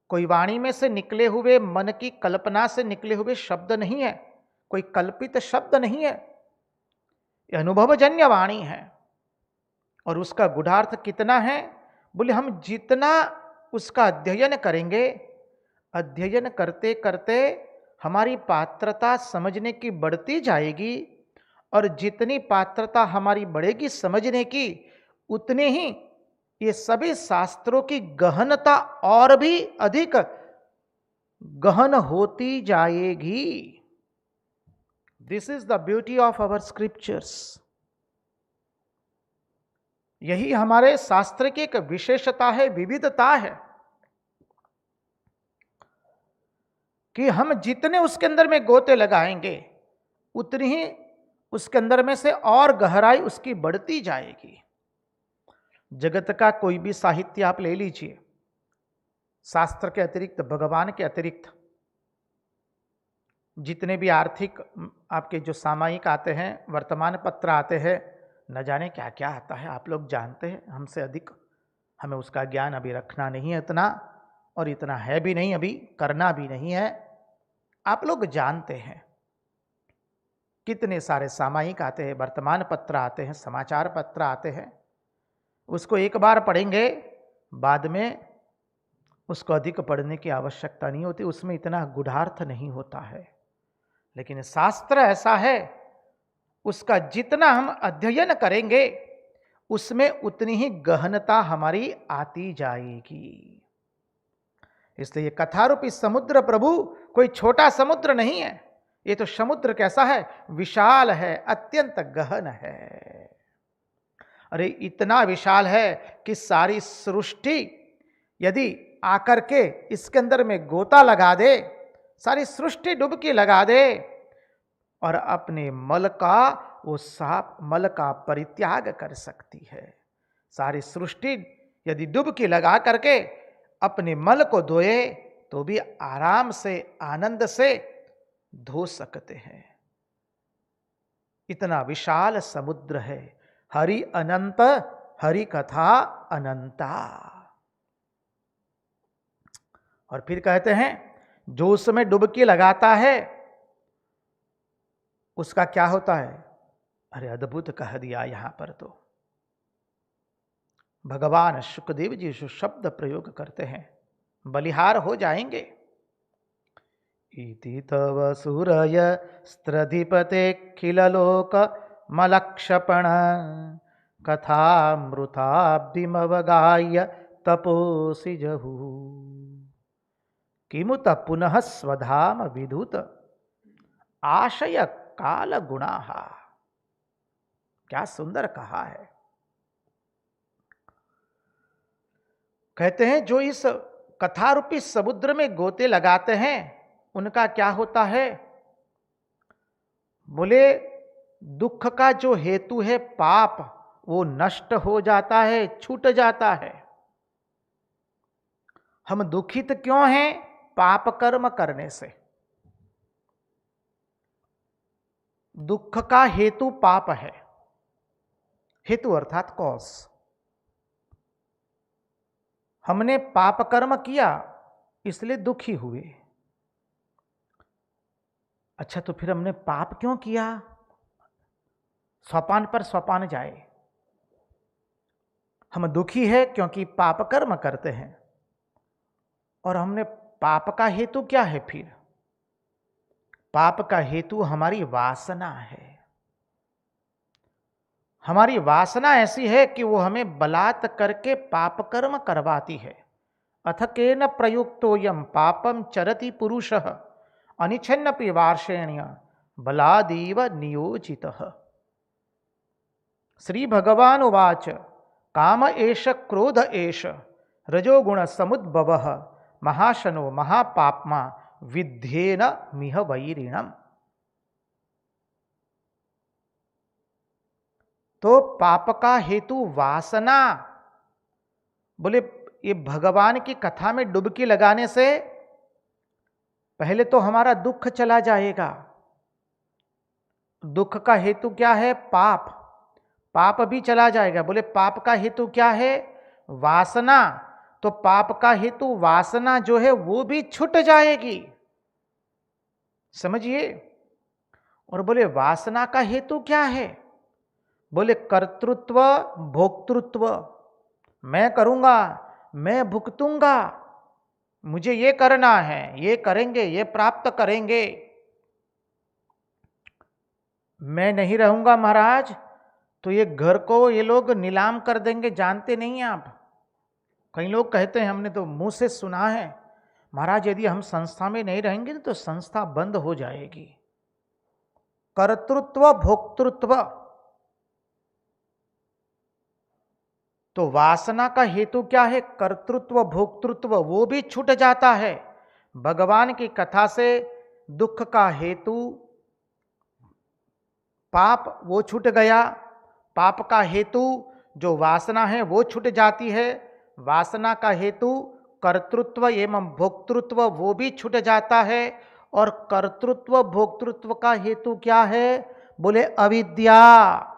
कोई वाणी में से निकले हुए, मन की कल्पना से निकले हुए शब्द नहीं है, कोई कल्पित शब्द नहीं है, ये अनुभवजन्य वाणी है। और उसका गुढ़ार्थ कितना है? बोले हम जितना उसका अध्ययन करेंगे, अध्ययन करते करते हमारी पात्रता समझने की बढ़ती जाएगी, और जितनी पात्रता हमारी बढ़ेगी समझने की, उतने ही ये सभी शास्त्रों की गहनता और भी अधिक गहन होती जाएगी। This is the beauty of our scriptures. यही हमारे शास्त्र की एक विशेषता है, विविधता है, कि हम जितने उसके अंदर में गोते लगाएंगे उतनी ही उसके अंदर में से और गहराई उसकी बढ़ती जाएगी। जगत का कोई भी साहित्य आप ले लीजिए, शास्त्र के अतिरिक्त, भगवान के अतिरिक्त जितने भी आर्थिक आपके जो सामायिक आते हैं, वर्तमान पत्र आते हैं, न जाने क्या क्या आता है, आप लोग जानते हैं हमसे अधिक। हमें उसका ज्ञान अभी रखना नहीं है इतना, और इतना है भी नहीं, अभी करना भी नहीं है। आप लोग जानते हैं कितने सारे सामायिक आते हैं, वर्तमान पत्र आते हैं, समाचार पत्र आते हैं। उसको एक बार पढ़ेंगे, बाद में उसको अधिक पढ़ने की आवश्यकता नहीं होती, उसमें इतना गुढ़ार्थ नहीं होता है। लेकिन शास्त्र ऐसा है, उसका जितना हम अध्ययन करेंगे उसमें उतनी ही गहनता हमारी आती जाएगी। इसलिए ये कथारूपी समुद्र प्रभु कोई छोटा समुद्र नहीं है, ये तो समुद्र कैसा है? विशाल है, अत्यंत गहन है। अरे इतना विशाल है कि सारी सृष्टि यदि आकर के इसके अंदर में गोता लगा दे, सारी सृष्टि डुबकी लगा दे और अपने मल का परित्याग कर सकती है। सारी सृष्टि यदि डुबकी लगा करके अपने मल को धोए तो भी आराम से, आनंद से धो सकते हैं। इतना विशाल समुद्र है। हरि अनंत, हरि कथा अनंता। और फिर कहते हैं जो उसमें डुबकी लगाता है उसका क्या होता है? अरे अद्भुत कह दिया यहां पर तो। भगवान शुकदेव जी जो शब्द प्रयोग करते हैं, बलिहार हो जाएंगे। इति तव सुरय स्त्रधिपतेऽखिललोकमलक्षपण कथामृताब्धिमवगाह्य तपोसि जहुः किमुत पुनः स्वधाम विधुत आशय काल गुणाः। क्या सुंदर कहा है। कहते हैं जो इस कथारूपी समुद्र में गोते लगाते हैं उनका क्या होता है। बोले दुख का जो हेतु है पाप वो नष्ट हो जाता है, छूट जाता है। हम दुखित क्यों हैं? पाप कर्म करने से। दुख का हेतु पाप है। हेतु अर्थात कॉज। हमने पाप कर्म किया इसलिए दुखी हुए। अच्छा तो फिर हमने पाप क्यों किया? सोपान पर सोपान जाए। हम दुखी है क्योंकि पाप कर्म करते हैं। और हमने पाप का हेतु क्या है फिर? पाप का हेतु हमारी वासना है। हमारी वासना ऐसी है कि वो हमें बलात् करके पाप कर्म करवाती है। अथ केन प्रयुक्तोयम पापम चरति पुरुषः अनिच्छन्नपि वार्षेण्य बलादीव नियोजितः। श्री भगवान उवाच काम एष क्रोध एष रजोगुण समुद्भवः महाशनो महापाप्मा विध्येन मिह वैरिणम। तो पाप का हेतु वासना। बोले ये भगवान की कथा में डुबकी लगाने से पहले तो हमारा दुख चला जाएगा। दुख का हेतु क्या है? पाप। पाप भी चला जाएगा। बोले पाप का हेतु क्या है? वासना। तो पाप का हेतु वासना जो है वो भी छूट जाएगी। समझिए। और बोले वासना का हेतु क्या है? बोले कर्तृत्व भोक्तृत्व। मैं करूंगा, मैं भुगतूंगा, मुझे ये करना है, ये करेंगे, ये प्राप्त करेंगे। मैं नहीं रहूंगा महाराज तो ये घर को ये लोग नीलाम कर देंगे। जानते नहीं आप? कई लोग कहते हैं, हमने तो मुंह से सुना है, महाराज यदि हम संस्था में नहीं रहेंगे तो संस्था बंद हो जाएगी। कर्तृत्व भोक्तृत्व। तो वासना का हेतु क्या है? कर्तृत्व भोक्तृत्व। वो भी छूट जाता है। भगवान की कथा से दुख का हेतु पाप वो छूट गया। पाप का हेतु जो वासना है वो छूट जाती है। वासना का हेतु कर्तृत्व एवं भोक्तृत्व वो भी छूट जाता है। और कर्तृत्व भोक्तृत्व का हेतु क्या है? बोले अविद्या।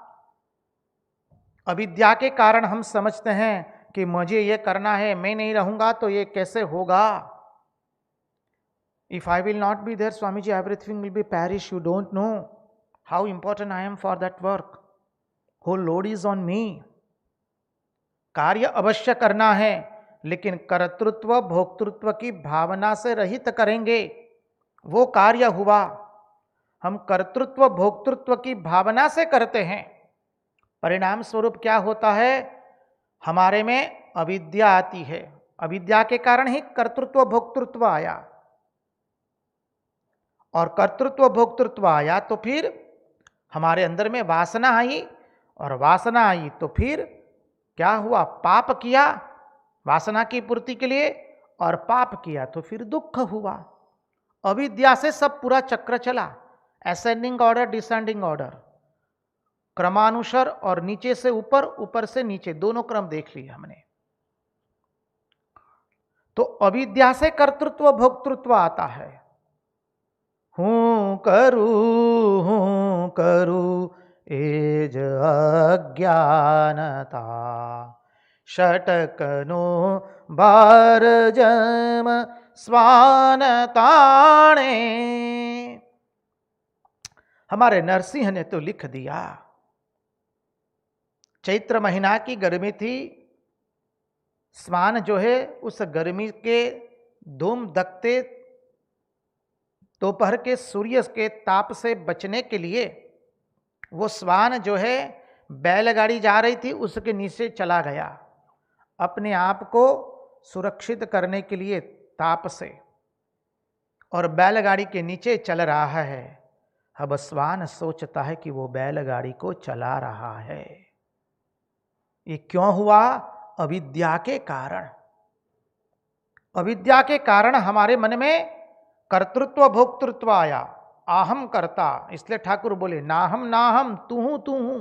अविद्या के कारण हम समझते हैं कि मुझे ये करना है, मैं नहीं रहूंगा तो ये कैसे होगा। If I will not be there Swami ji everything will be perish. You don't know how important I am for that work. Whole load is on me. कार्य अवश्य करना है लेकिन कर्तृत्व भोक्तृत्व की भावना से रहित करेंगे, वो कार्य हुआ। हम कर्तृत्व भोक्तृत्व की भावना से करते हैं, परिणाम स्वरूप क्या होता है? हमारे में अविद्या आती है। अविद्या के कारण ही कर्तृत्व भोक्तृत्व आया। और कर्तृत्व भोक्तृत्व आया तो फिर हमारे अंदर में वासना आई। और वासना आई तो फिर क्या हुआ? पाप किया वासना की पूर्ति के लिए, और पाप किया तो फिर दुख हुआ। अविद्या से सब पूरा चक्र चला। असेंडिंग ऑर्डर, डिसेंडिंग ऑर्डर, क्रमानुसार, और नीचे से ऊपर, ऊपर से नीचे, दोनों क्रम देख लिए हमने। तो अविद्या से कर्तृत्व भोक्तृत्व आता है। हूं करू एज अज्ञानता षटकनो बार जम स्वान ताणे। हमारे नरसिंह ने तो लिख दिया। चैत्र महीना की गर्मी थी। स्वान जो है उस गर्मी के धूम दकते दोपहर के सूर्य के ताप से बचने के लिए वो श्वान जो है बैलगाड़ी जा रही थी उसके नीचे चला गया, अपने आप को सुरक्षित करने के लिए ताप से, और बैलगाड़ी के नीचे चल रहा है। अब श्वान सोचता है कि वो बैलगाड़ी को चला रहा है। ये क्यों हुआ? अविद्या के कारण। अविद्या के कारण हमारे मन में कर्तृत्व भोक्तृत्व आया, आहम करता। इसलिए ठाकुर बोले नाहम नाहम तू हूं तू हूं।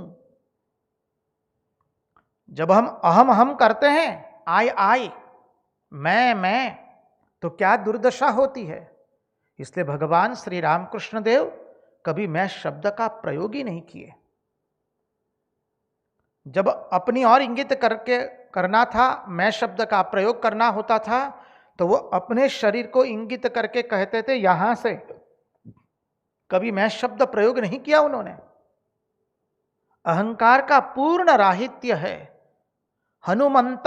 जब हम अहम हम करते हैं, आई मैं, तो क्या दुर्दशा होती है। इसलिए भगवान श्री रामकृष्ण देव कभी मैं शब्द का प्रयोग ही नहीं किए। जब अपनी और इंगित करना था, मैं शब्द का प्रयोग करना होता था, तो वो अपने शरीर को इंगित करके कहते थे यहां से। कभी मैं शब्द प्रयोग नहीं किया उन्होंने। अहंकार का पूर्ण राहित्य है। हनुमंत,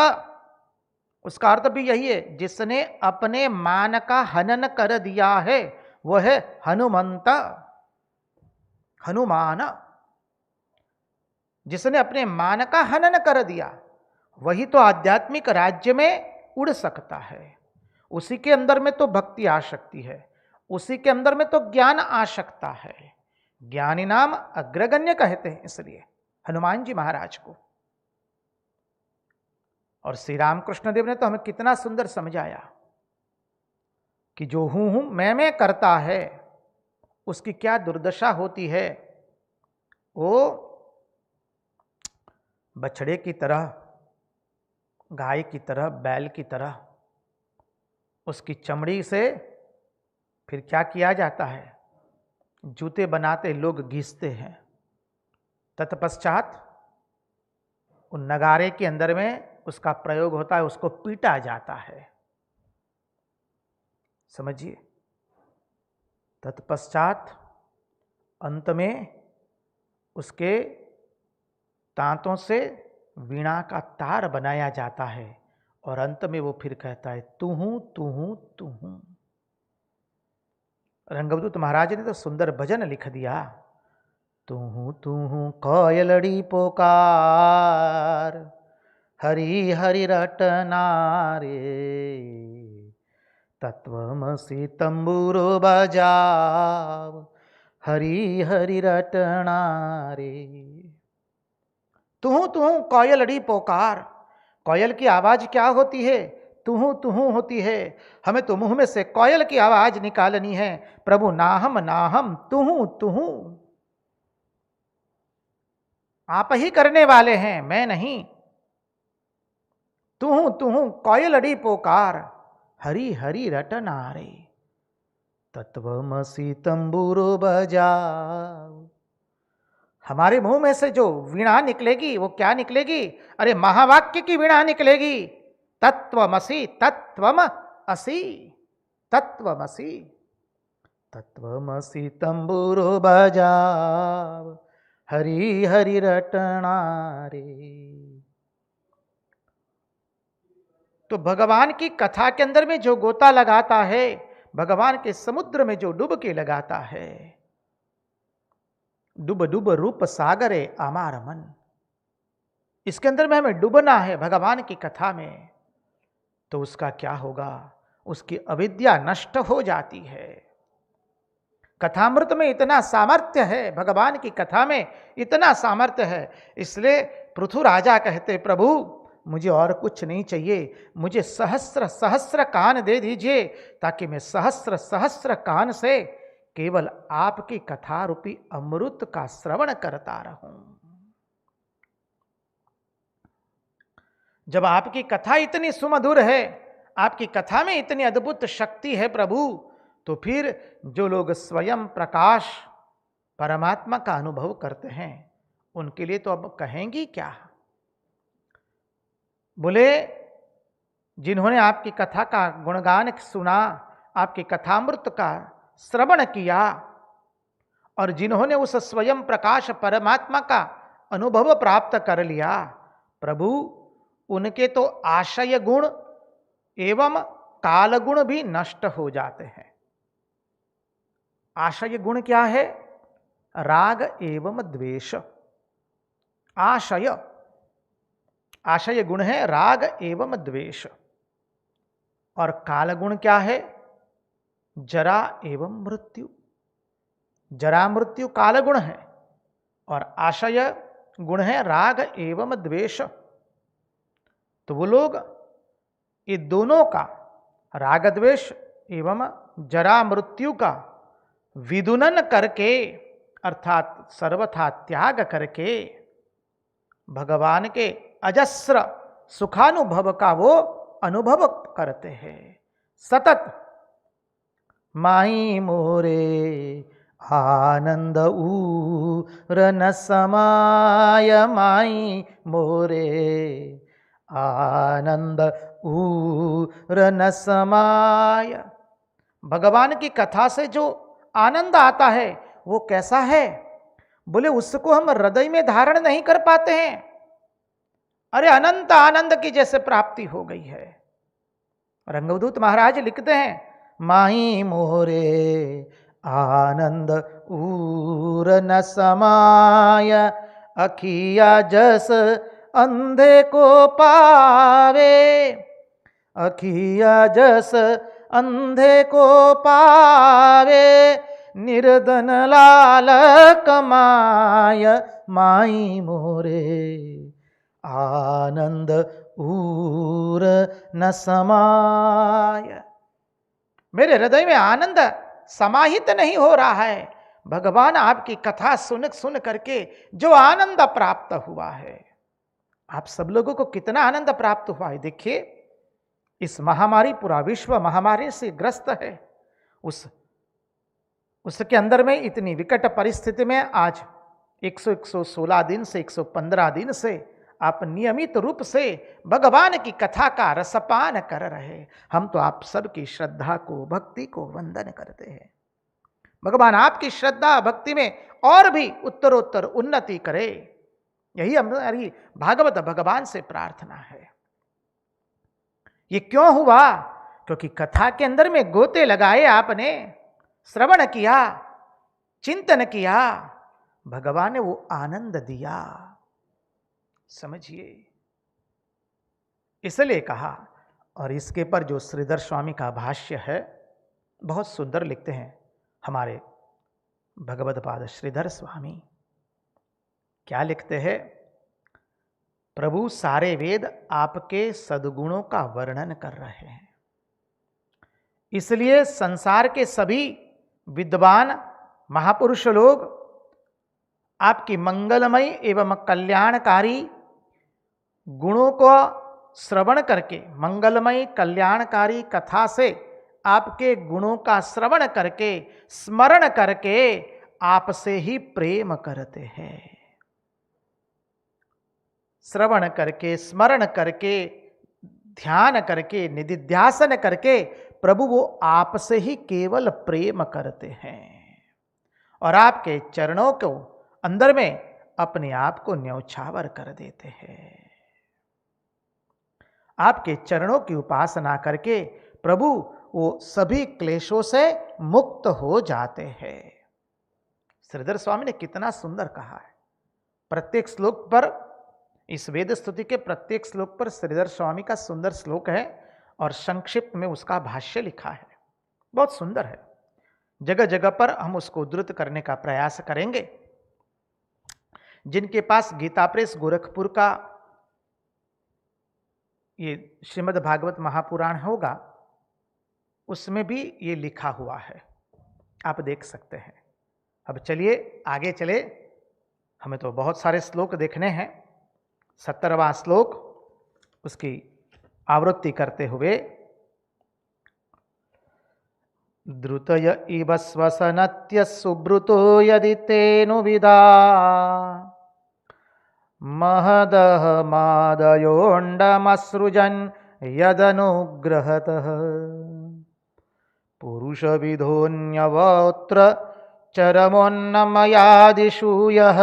उसका अर्थ भी यही है, जिसने अपने मान का हनन कर दिया है वह है हनुमंत, हनुमान। जिसने अपने मान का हनन कर दिया वही तो आध्यात्मिक राज्य में उड़ सकता है। उसी के अंदर में तो भक्ति आ सकती है, उसी के अंदर में तो ज्ञान आ सकता है। ज्ञानी नाम अग्रगण्य कहते हैं इसलिए हनुमान जी महाराज को। और श्री रामकृष्ण देव ने तो हमें कितना सुंदर समझाया कि जो हूं मैं करता है उसकी क्या दुर्दशा होती है। वो बछड़े की तरह, गाय की तरह, बैल की तरह उसकी चमड़ी से फिर क्या किया जाता है, जूते बनाते लोग घिसते हैं। तत्पश्चात उन नगारे के अंदर में उसका प्रयोग होता है, उसको पीटा जाता है। समझिए, तत्पश्चात अंत में उसके दांतों से वीणा का तार बनाया जाता है और अंत में वो फिर कहता है तू हूं तू हूं तू हूं। रंगवदूत महाराज ने तो सुंदर भजन लिख दिया। तू हूं कोयलड़ी पोकार, हरि हरि रटना रे, तत्वमसि तंबूरो बजाव, हरि हरि रटना रे। तू हूं कोयलड़ी पोकार। कोयल की आवाज क्या होती है? तू हूं होती है। हमें तो मुंह में से कोयल की आवाज निकालनी है, प्रभु नाहम नाहम तू हूं। आप ही करने वाले हैं, मैं नहीं। तू हूं कोयलड़ी पोकार, हरि हरि रटना रे, तत्वमसि तंबूरो बजाओ। हमारे मुंह में से जो वीणा निकलेगी वो क्या निकलेगी? अरे महावाक्य की वीणा निकलेगी। तत्वमसि तत्वम असि, तत्वमसि तत्वमसि तंबूरो बजाव, हरि हरि रटना रे। तो भगवान की कथा के अंदर में जो गोता लगाता है, भगवान के समुद्र में जो डुबकी लगाता है, डूब डूब रूप सागरे अमार मन, इसके अंदर में हमें डूबना है भगवान की कथा में। तो उसका क्या होगा? उसकी अविद्या नष्ट हो जाती है। कथामृत में इतना सामर्थ्य है, भगवान की कथा में इतना सामर्थ्य है। इसलिए पृथु राजा कहते प्रभु मुझे और कुछ नहीं चाहिए, मुझे सहस्र सहस्र कान दे दीजिए ताकि मैं सहस्र सहस्र कान से केवल आपकी कथा रूपी अमृत का श्रवण करता रहूं। जब आपकी कथा इतनी सुमधुर है, आपकी कथा में इतनी अद्भुत शक्ति है प्रभु, तो फिर जो लोग स्वयं प्रकाश परमात्मा का अनुभव करते हैं उनके लिए तो अब कहेंगी क्या? बोले जिन्होंने आपकी कथा का गुणगान सुना, आपकी कथामृत का श्रवण किया और जिन्होंने उस स्वयं प्रकाश परमात्मा का अनुभव प्राप्त कर लिया, प्रभु उनके तो आशय गुण एवं काल गुण भी नष्ट हो जाते हैं। आशय गुण क्या है? राग एवं द्वेष। आशय, आशय गुण है राग एवं द्वेष। और काल गुण क्या है? जरा एवं मृत्यु। जरा मृत्यु काल गुण है और आशय गुण है राग एवं द्वेष। तो वो लोग ये दोनों का, राग द्वेष एवं जरा मृत्यु का विदुनन करके अर्थात सर्वथा त्याग करके भगवान के अजस्र सुखानुभव का वो अनुभव करते हैं सतत। माई मोरे आनंद ऊर न समाय, माई मोरे आनंद ऊर न समाय। भगवान की कथा से जो आनंद आता है वो कैसा है? बोले उसको हम हृदय में धारण नहीं कर पाते हैं। अरे अनंत आनंद की जैसे प्राप्ति हो गई है। रंगवदूत महाराज लिखते हैं, माही मोरे आनंद ऊर न समाय, अखिया जस अंधे को पावे, अखिया जस अंधे को पावे, निर्धन लाल कमाय, माई मोरे आनंद ऊर न समाय। मेरे हृदय में आनंद समाहित नहीं हो रहा है। भगवान आपकी कथा सुन सुन करके जो आनंद प्राप्त हुआ है, आप सब लोगों को कितना आनंद प्राप्त हुआ है। देखिए इस महामारी, पूरा विश्व महामारी से ग्रस्त है। उसके अंदर में इतनी विकट परिस्थिति में आज 116 दिन से 115 दिन से आप नियमित रूप से भगवान की कथा का रसपान कर रहे। हम तो आप सबकी श्रद्धा को, भक्ति को वंदन करते हैं। भगवान आपकी श्रद्धा भक्ति में और भी उत्तरोत्तर उन्नति करे, यही हमारी भागवत भगवान से प्रार्थना है। ये क्यों हुआ? क्योंकि कथा के अंदर में गोते लगाए, आपने श्रवण किया, चिंतन किया, भगवान ने वो आनंद दिया। समझिए, इसलिए कहा। और इसके पर जो श्रीधर स्वामी का भाष्य है बहुत सुंदर लिखते हैं हमारे भगवदपाद श्रीधर स्वामी। क्या लिखते हैं? प्रभु सारे वेद आपके सद्गुणों का वर्णन कर रहे हैं, इसलिए संसार के सभी विद्वान महापुरुष लोग आपकी मंगलमय एवं कल्याणकारी गुणों को श्रवण करके, मंगलमय कल्याणकारी कथा से आपके गुणों का श्रवण करके, स्मरण करके आपसे ही प्रेम करते हैं। श्रवण करके, स्मरण करके, ध्यान करके, निधिध्यासन करके प्रभु वो आपसे ही केवल प्रेम करते हैं और आपके चरणों को अंदर में अपने आप को न्यौछावर कर देते हैं। आपके चरणों की उपासना करके प्रभु वो सभी क्लेशों से मुक्त हो जाते हैं। श्रीधर स्वामी ने कितना सुंदर कहा है। प्रत्येक श्लोक पर, इस वेद स्तुति के प्रत्येक श्लोक पर श्रीधर स्वामी का सुंदर श्लोक है और संक्षिप्त में उसका भाष्य लिखा है। बहुत सुंदर है। जगह जगह पर हम उसको उद्धृत करने का प्रयास करेंगे। जिनके पास गीता प्रेस गोरखपुर का ये श्रीमद् भागवत महापुराण होगा, उसमें भी ये लिखा हुआ है, आप देख सकते हैं। अब चलिए आगे चले, हमें तो बहुत सारे श्लोक देखने हैं। 70वां श्लोक, उसकी आवृत्ति करते हुए। द्रुतय इव श्वसनत्य सुब्रुतो यदि तेनुविदा, महदः मादयोण्डमसृजन् यदनुग्रहतः, पुरुषविधोऽन्यवोऽत्र चरमोन्नमयादिषु यः,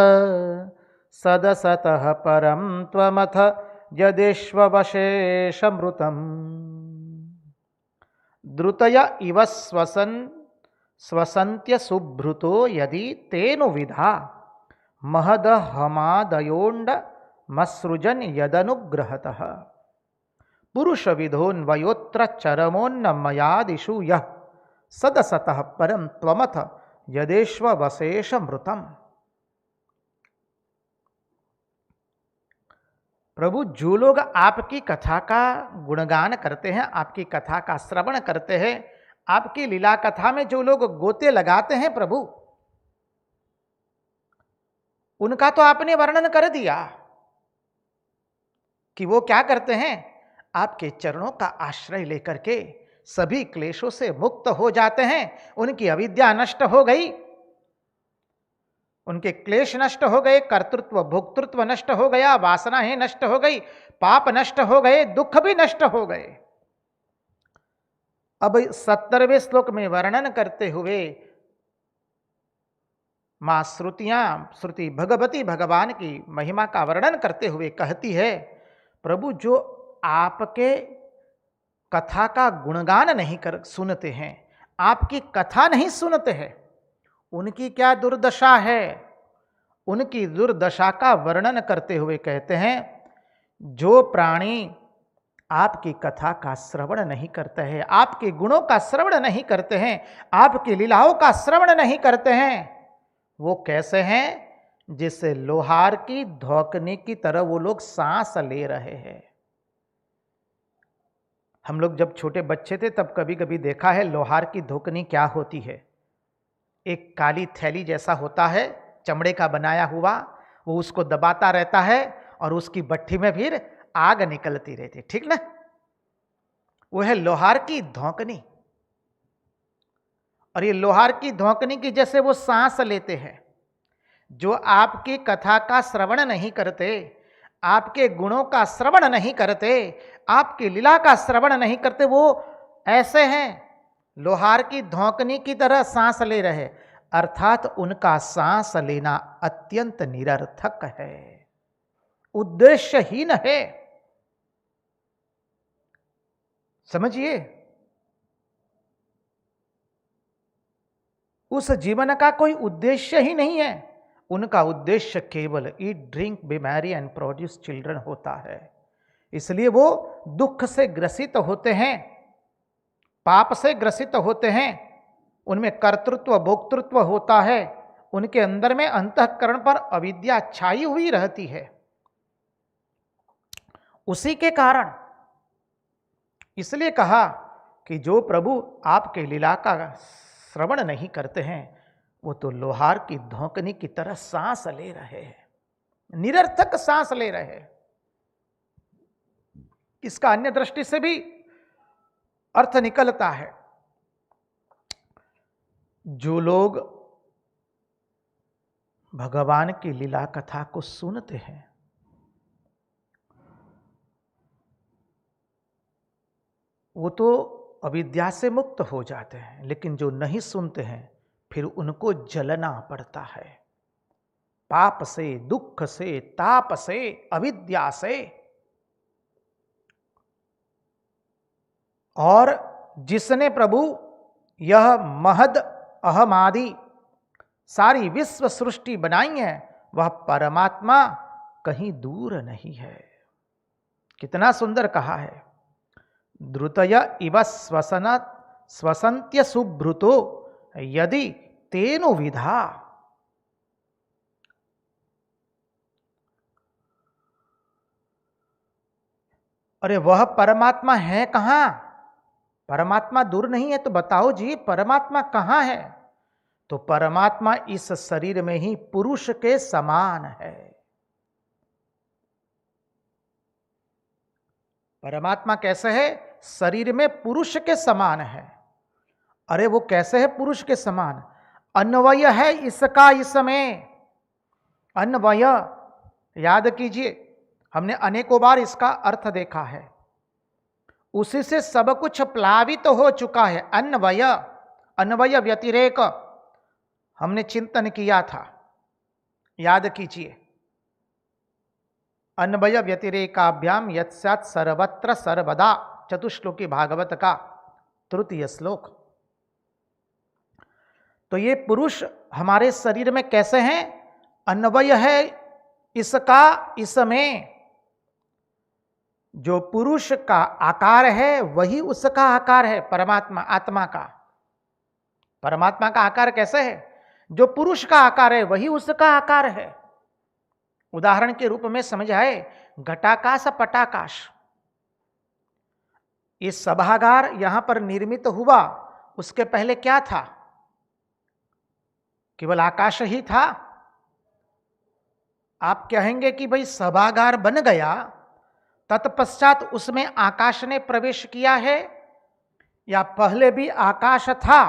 सदसतः परं त्वमथ यदेष्वशेषमृतम्। द्रुतय इव श्वसन स्वसंत्य सुभृतो यदि तेनु विधा महदहमादयोंड मसृजन यदनुग्रहतः पुरुष विधोन्वयोत्र चरमोन्नमयादिषु यः सदसतः परम त्वमथ यदेश्व वशेष मृतम। प्रभु, जो लोग आपकी कथा का गुणगान करते हैं, आपकी कथा का श्रवण करते हैं, आपकी लीला कथा में जो लोग गोते लगाते हैं प्रभु, उनका तो आपने वर्णन कर दिया कि वो क्या करते हैं, आपके चरणों का आश्रय लेकर के सभी क्लेशों से मुक्त हो जाते हैं। उनकी अविद्या नष्ट हो गई, उनके क्लेश नष्ट हो गए, कर्तृत्व भोक्तृत्व नष्ट हो गया, वासनाएं नष्ट हो गई, पाप नष्ट हो गए, दुख भी नष्ट हो गए। अब 70वें श्लोक में वर्णन करते हुए मां श्रुति भगवती भगवान की महिमा का वर्णन करते हुए कहती है, प्रभु, जो आपके कथा का गुणगान नहीं सुनते हैं, आपकी कथा नहीं सुनते हैं, उनकी क्या दुर्दशा है। उनकी दुर्दशा का वर्णन करते हुए कहते हैं, जो प्राणी आपकी कथा का श्रवण नहीं करते हैं, आपके गुणों का श्रवण नहीं करते हैं, आपकी लीलाओं का श्रवण नहीं करते हैं, वो कैसे हैं, जैसे लोहार की धौकने की तरह वो लोग सांस ले रहे हैं। हम लोग जब छोटे बच्चे थे तब कभी कभी देखा है लोहार की धोकनी क्या होती है। एक काली थैली जैसा होता है, चमड़े का बनाया हुआ, वो उसको दबाता रहता है और उसकी भट्ठी में फिर आग निकलती रहती, ठीक ना। वो है लोहार की धौकनी। और ये लोहार की धौकनी की जैसे वो सांस लेते हैं। जो आपकी कथा का श्रवण नहीं करते, आपके गुणों का श्रवण नहीं करते, आपकी लीला का श्रवण नहीं करते, वो ऐसे हैं लोहार की धौकनी की तरह सांस ले रहे, अर्थात उनका सांस लेना अत्यंत निरर्थक है, उद्देश्यहीन है। समझिए, उस जीवन का कोई उद्देश्य ही नहीं है। उनका उद्देश्य केवल eat drink B Mary and produce children होता है। इसलिए वो दुख से ग्रसित होते हैं, पाप से ग्रसित होते हैं, उनमें कर्तृत्व भोक्तृत्व होता है, उनके अंदर में अंतःकरण पर अविद्या छाई हुई रहती है। उसी के कारण इसलिए कहा कि जो प्रभु आपके लीला का श्रवण नहीं करते हैं, वो तो लोहार की धौकनी की तरह सांस ले रहे हैं, निरर्थक सांस ले रहे हैं। इसका अन्य दृष्टि से भी अर्थ निकलता है, जो लोग भगवान की लीला कथा को सुनते हैं, वो तो अविद्या से मुक्त हो जाते हैं, लेकिन जो नहीं सुनते हैं फिर उनको जलना पड़ता है, पाप से, दुख से, ताप से, अविद्या से। और जिसने प्रभु यह महद अहमादि सारी विश्व सृष्टि बनाई है, वह परमात्मा कहीं दूर नहीं है। कितना सुंदर कहा है, द्रुतय इव स्वसंत्य सुभृतो यदि तेनु विधा। अरे वह परमात्मा है कहां? परमात्मा दूर नहीं है, तो बताओ जी परमात्मा कहां है? तो परमात्मा इस शरीर में ही पुरुष के समान है। परमात्मा कैसे है? शरीर में पुरुष के समान है। अरे वो कैसे है पुरुष के समान? अन्वय है इसका इसमें, अन्वय याद कीजिए, हमने अनेकों बार इसका अर्थ देखा है। उसी से सब कुछ प्लावित हो चुका है। अन्वय, अन्वय व्यतिरेक हमने चिंतन किया था, याद कीजिए। अन्वय व्यतिरेकाभ्याम यत्स्यात् सर्वत्र सर्वदा, चतुश्लोकी भागवत का तृतीय श्लोक। तो ये पुरुष हमारे शरीर में कैसे हैं? अन्वय है इसका इसमें। जो पुरुष का आकार है वही उसका आकार है, परमात्मा आत्मा का। परमात्मा का आकार कैसे है? जो पुरुष का आकार है वही उसका आकार है। उदाहरण के रूप में समझाए, घटाकाश पटाकाश। ये सभागार यहां पर निर्मित हुआ, उसके पहले क्या था? केवल आकाश ही था। आप कहेंगे कि भाई सभागार बन गया, तत्पश्चात उसमें आकाश ने प्रवेश किया है, या पहले भी आकाश था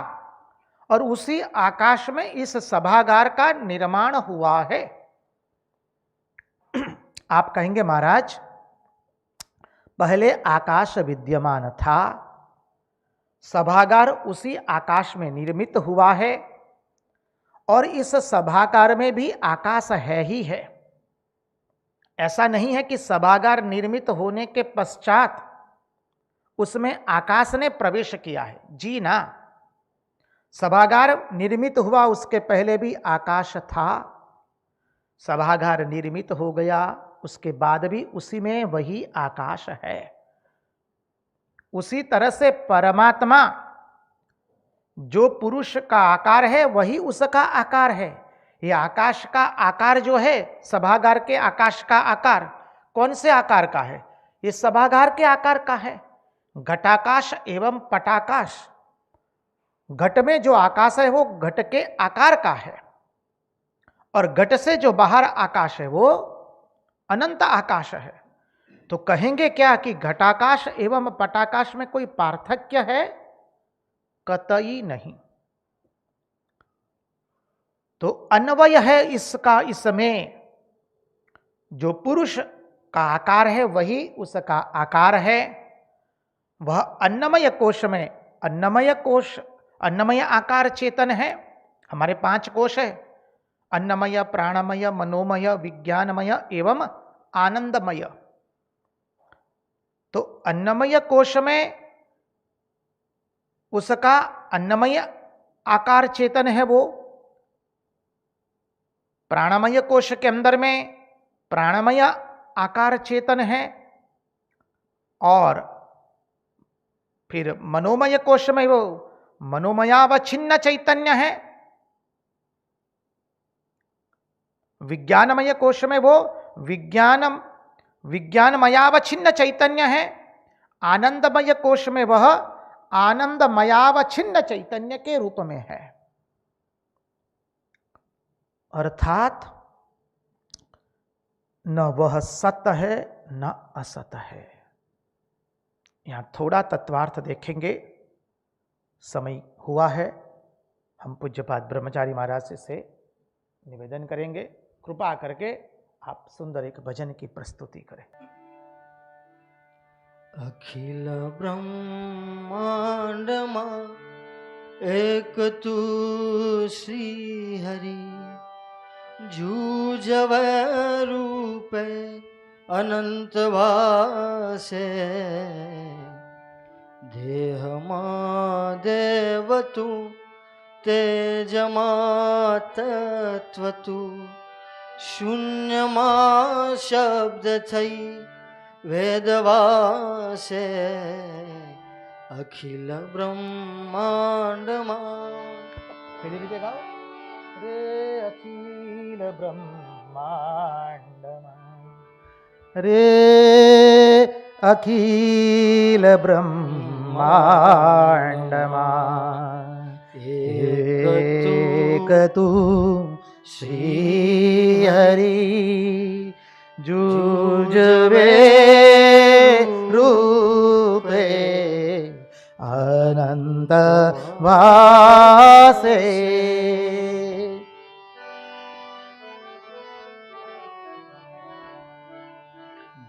और उसी आकाश में इस सभागार का निर्माण हुआ है? आप कहेंगे महाराज पहले आकाश विद्यमान था, सभागार उसी आकाश में निर्मित हुआ है, और इस सभागार में भी आकाश है ही है। ऐसा नहीं है कि सभागार निर्मित होने के पश्चात उसमें आकाश ने प्रवेश किया है। जी ना, सभागार निर्मित हुआ उसके पहले भी आकाश था, सभागार निर्मित हो गया उसके बाद भी उसी में वही आकाश है। उसी तरह से परमात्मा जो पुरुष का आकार है वही उसका आकार है। ये आकाश का आकार जो है, सभागार के आकाश का आकार कौन से आकार का है? ये सभागार के आकार का है। घटाकाश एवं पटाकाश, घट में जो आकाश है वो घट के आकार का है, और घट से जो बाहर आकाश है वो अनंत आकाश है। तो कहेंगे क्या कि घटाकाश एवं पटाकाश में कोई पार्थक्य है? कतई नहीं। तो अन्वय है इसका इसमें। जो पुरुष का आकार है वही उसका आकार है। वह अन्नमय कोश में, अन्नमय कोश, अन्नमय आकार चेतन है। हमारे 5 कोश है, अन्नमय, प्राणमय, मनोमय, विज्ञानमय एवं आनंदमय। तो अन्नमय कोश में उसका अन्नमय आकार चेतन है वो, प्राणमय कोश के अंदर में प्राणमय आकार चेतन है, और फिर मनोमय कोश में वो मनोमयावच्छिन्न चैतन्य है। विज्ञानमय कोश में वो विज्ञानमयावच्छिन्न चैतन्य है। आनंदमय कोश में वह आनंदमयावच्छिन्न चैतन्य के रूप में है। अर्थात न वह सत है न असत है। यहां थोड़ा तत्वार्थ देखेंगे, समय हुआ है। हम पूज्यपाद ब्रह्मचारी महाराज से निवेदन करेंगे, कृपा करके आप सुंदर एक भजन की प्रस्तुति करें। अखिल ब्रह्मांड में एक तू श्री हरि, जूझव रूपे अनंत वासे, देह मा देव तू, तेज मा तत्व तू, शून्य मा शब्द थई वेदवासे, अखिल ब्रह्मांड मा। फिर लीजिए गाओ, रे अखिल ब्रह्मांड मा, रे अखिल ब्रह्मांड मा, एक तू श्री हरि, जूझवे रूपे अनंत वासे,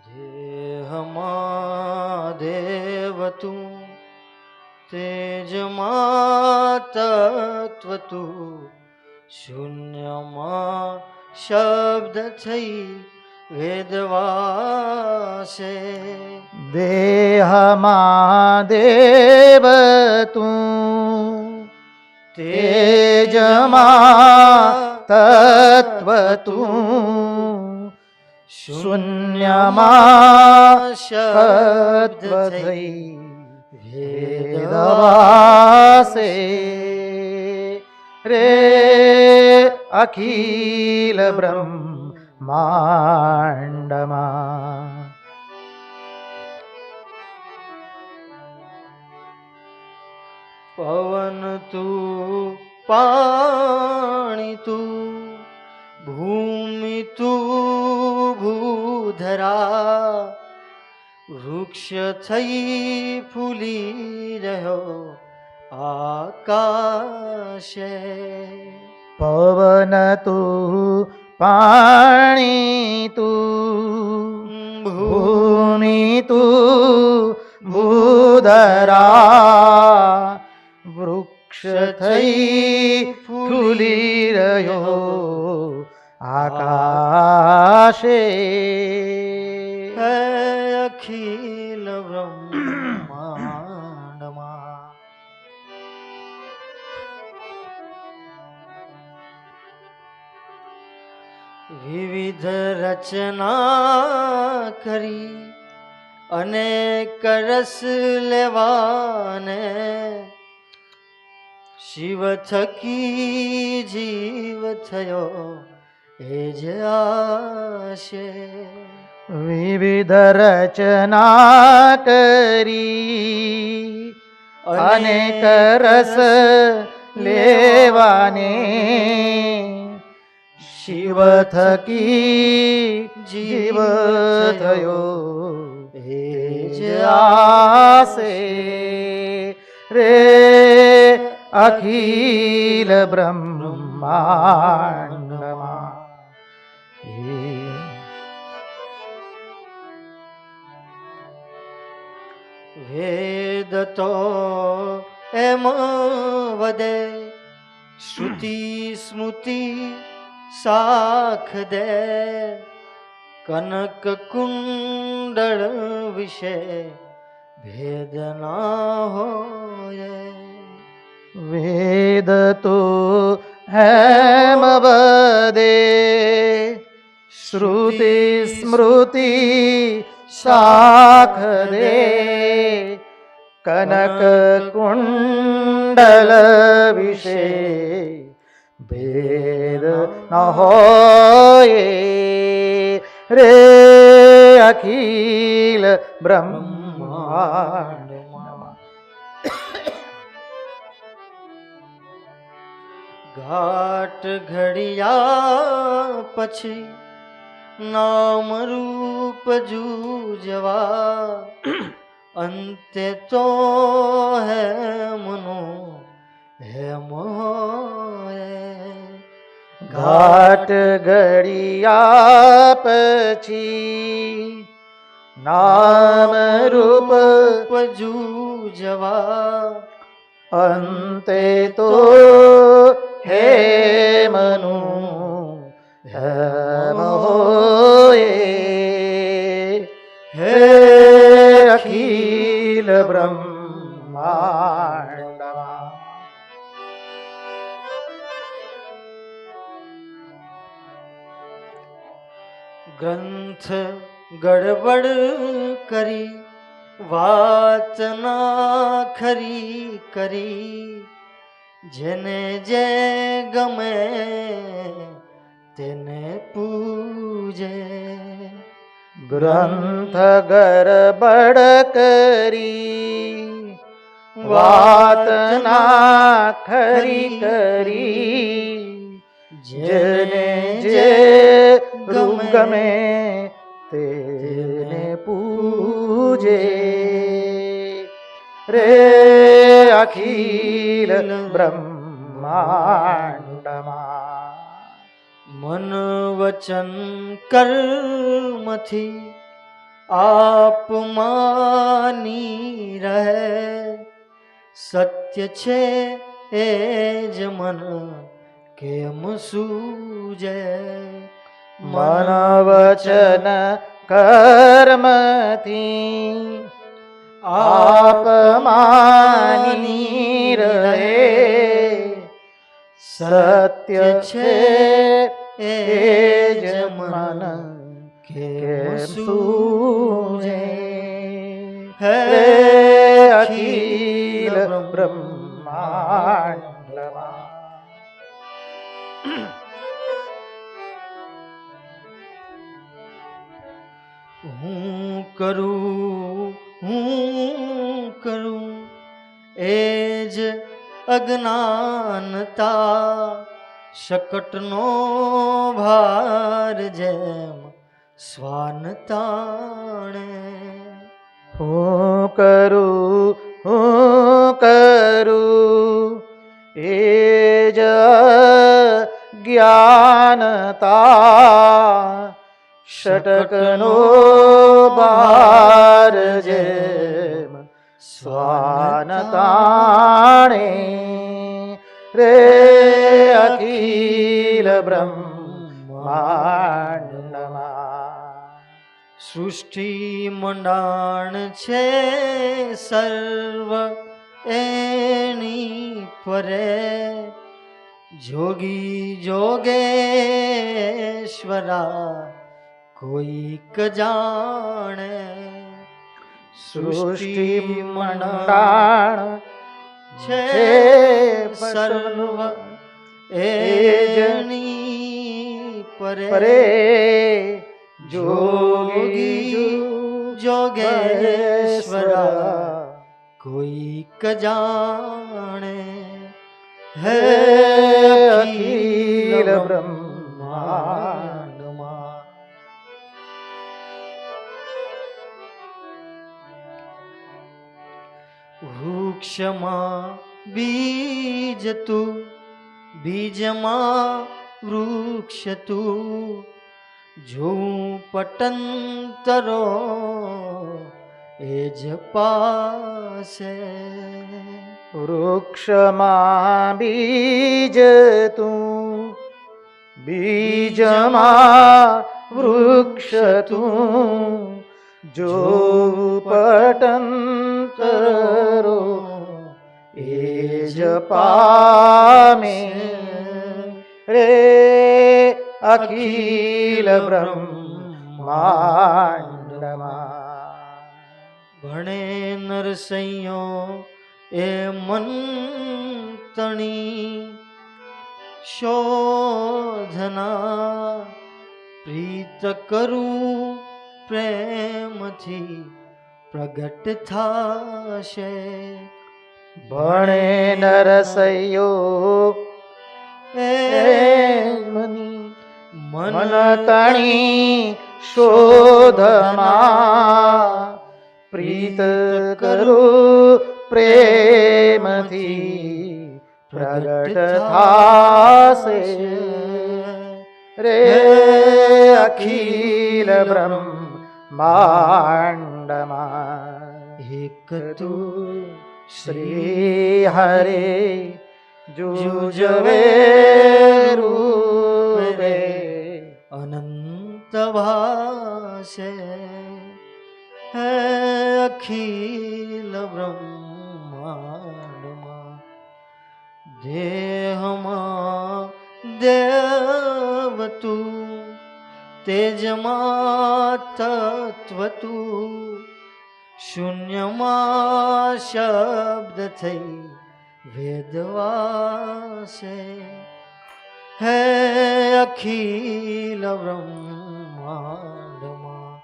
देह मा देव तू, तेज मा तत्व तू, शून्य मा शब्द थई वेदवासे, देह मा देव तू, તેજમાં તત્વ તું, શૂન્યમાં શબ્દ થઈ વેદવાસે રે અખિલ બ્રહ્માંડમાં. પવન તું, પાણી તું, ભૂમિ તું ભૂધરા, વૃક્ષ થઈ ફૂલી રહ્યો આકાશે. પવન તું, પાણી તું, ભૂમિ તું ભૂધરા, વૃક્ષ થઈ ફૂલી રહ્યો આકાશે. હે અખિલ બ્રહ્માંડમાં વિવિધ રચના કરી અનેક રસ લેવાને, શિવ થકી જીવ થયો એ જ આશે. વિવિધ રચના કરી અનેક રસ લેવાને, શિવ થકી જીવ થયો એ જ આસે રે અખિલ બ્રહ્માંડમાં. વેદ તો એમ વધે, શ્રુતિ સ્મૃતિ સાખ દે, કનક કુંડળ વિશે ભેદ ના હોય. વેદ તો હેમ વધે, શ્રુતિ સ્મૃતિ શાખ દે, કનક કુંડલ વિશે ભેદ ન હોય રે અખિલ બ્રહ્માંડમાં. ઘાટ ઘડિયા પછી નામ રૂપ જૂજવા, અંતે તો હેમનો હેમ હોય. ઘાટ ઘડિયા પછી નામ રૂપ જૂજવા, અંતે તો હેમનું હેમ હોય. હે અખિલ બ્રહ્માંડમાં. ગ્રંથ ગડબડ કરી વાત ના ખરી કરી, જેને જે ગમે તેને પૂજે. ગ્રંથ ગરબડ કરી વાત ના ખરી કરી, જેને જે ગમે તેને પૂજે રે અખિલ બ્રહ્માંડમાં. મન વચન કર્મથી આપ માની રહે, સત્ય છે એ જ મન કેમ સૂજે. મન વચન કર્મથી આપ માની રહે, સત્ય છે એ જ જ મન કેમ કેમ સૂજે સૂજે હે રે અખિલ અખિલ બ્રહ્માંડમાં. હું કરું એ જ અજ્ઞાનતા, શકટનો ભાર જેમ શ્વાન તાણે. હું કરું એ જ જ્ઞાનતા, ષટકનો ભાર જેમ સ્વાન તાણે રે અખિલ બ્રહ્માંડમાં. સૃષ્ટિ મંડાણ છે સર્વ એની પરે, જોગી જોગેશ્વરા કોઈક જાણે. સૃષ્ટિ મંડાણ છે સર્વ એની પરે, પરે જોગી જોગેશ્વરા કોઈક જાણે. હે અખિલ બ્રહ્માંડમાં. વૃક્ષમાં બીજ તું, બીજમાં વૃક્ષ તું, જોઉં પટંતરો એ જ પાસે. વૃક્ષમાં બીજ તું, બીજમાં વૃક્ષ તું, જો પટંતરો એ જ પામે રે અખિલ બ્રહ્માંડમાં. ભણે નરસૈયો એ મંતણી, શોધના પ્રીત કરું પ્રેમથી પ્રગટ થાશે. ભણે નરસૈયો એ મની મન તણી શોધમાં પ્રીત કરું પ્રેમથી પ્રગટ થાશે રે અખિલ બ્રહ્માંડમાં. એક તું શ્રી હરે જુજવે રૂપે અનંત ભાષે. હે અખિલ બ્રહ્માંડમાં. દેહમાં દેવ તું, તેજમાં તત્વ તું, શૂન્યમાં શબ્દ થઈ વેદવાસે. હે અખિલ બ્રહ્માંડમાં.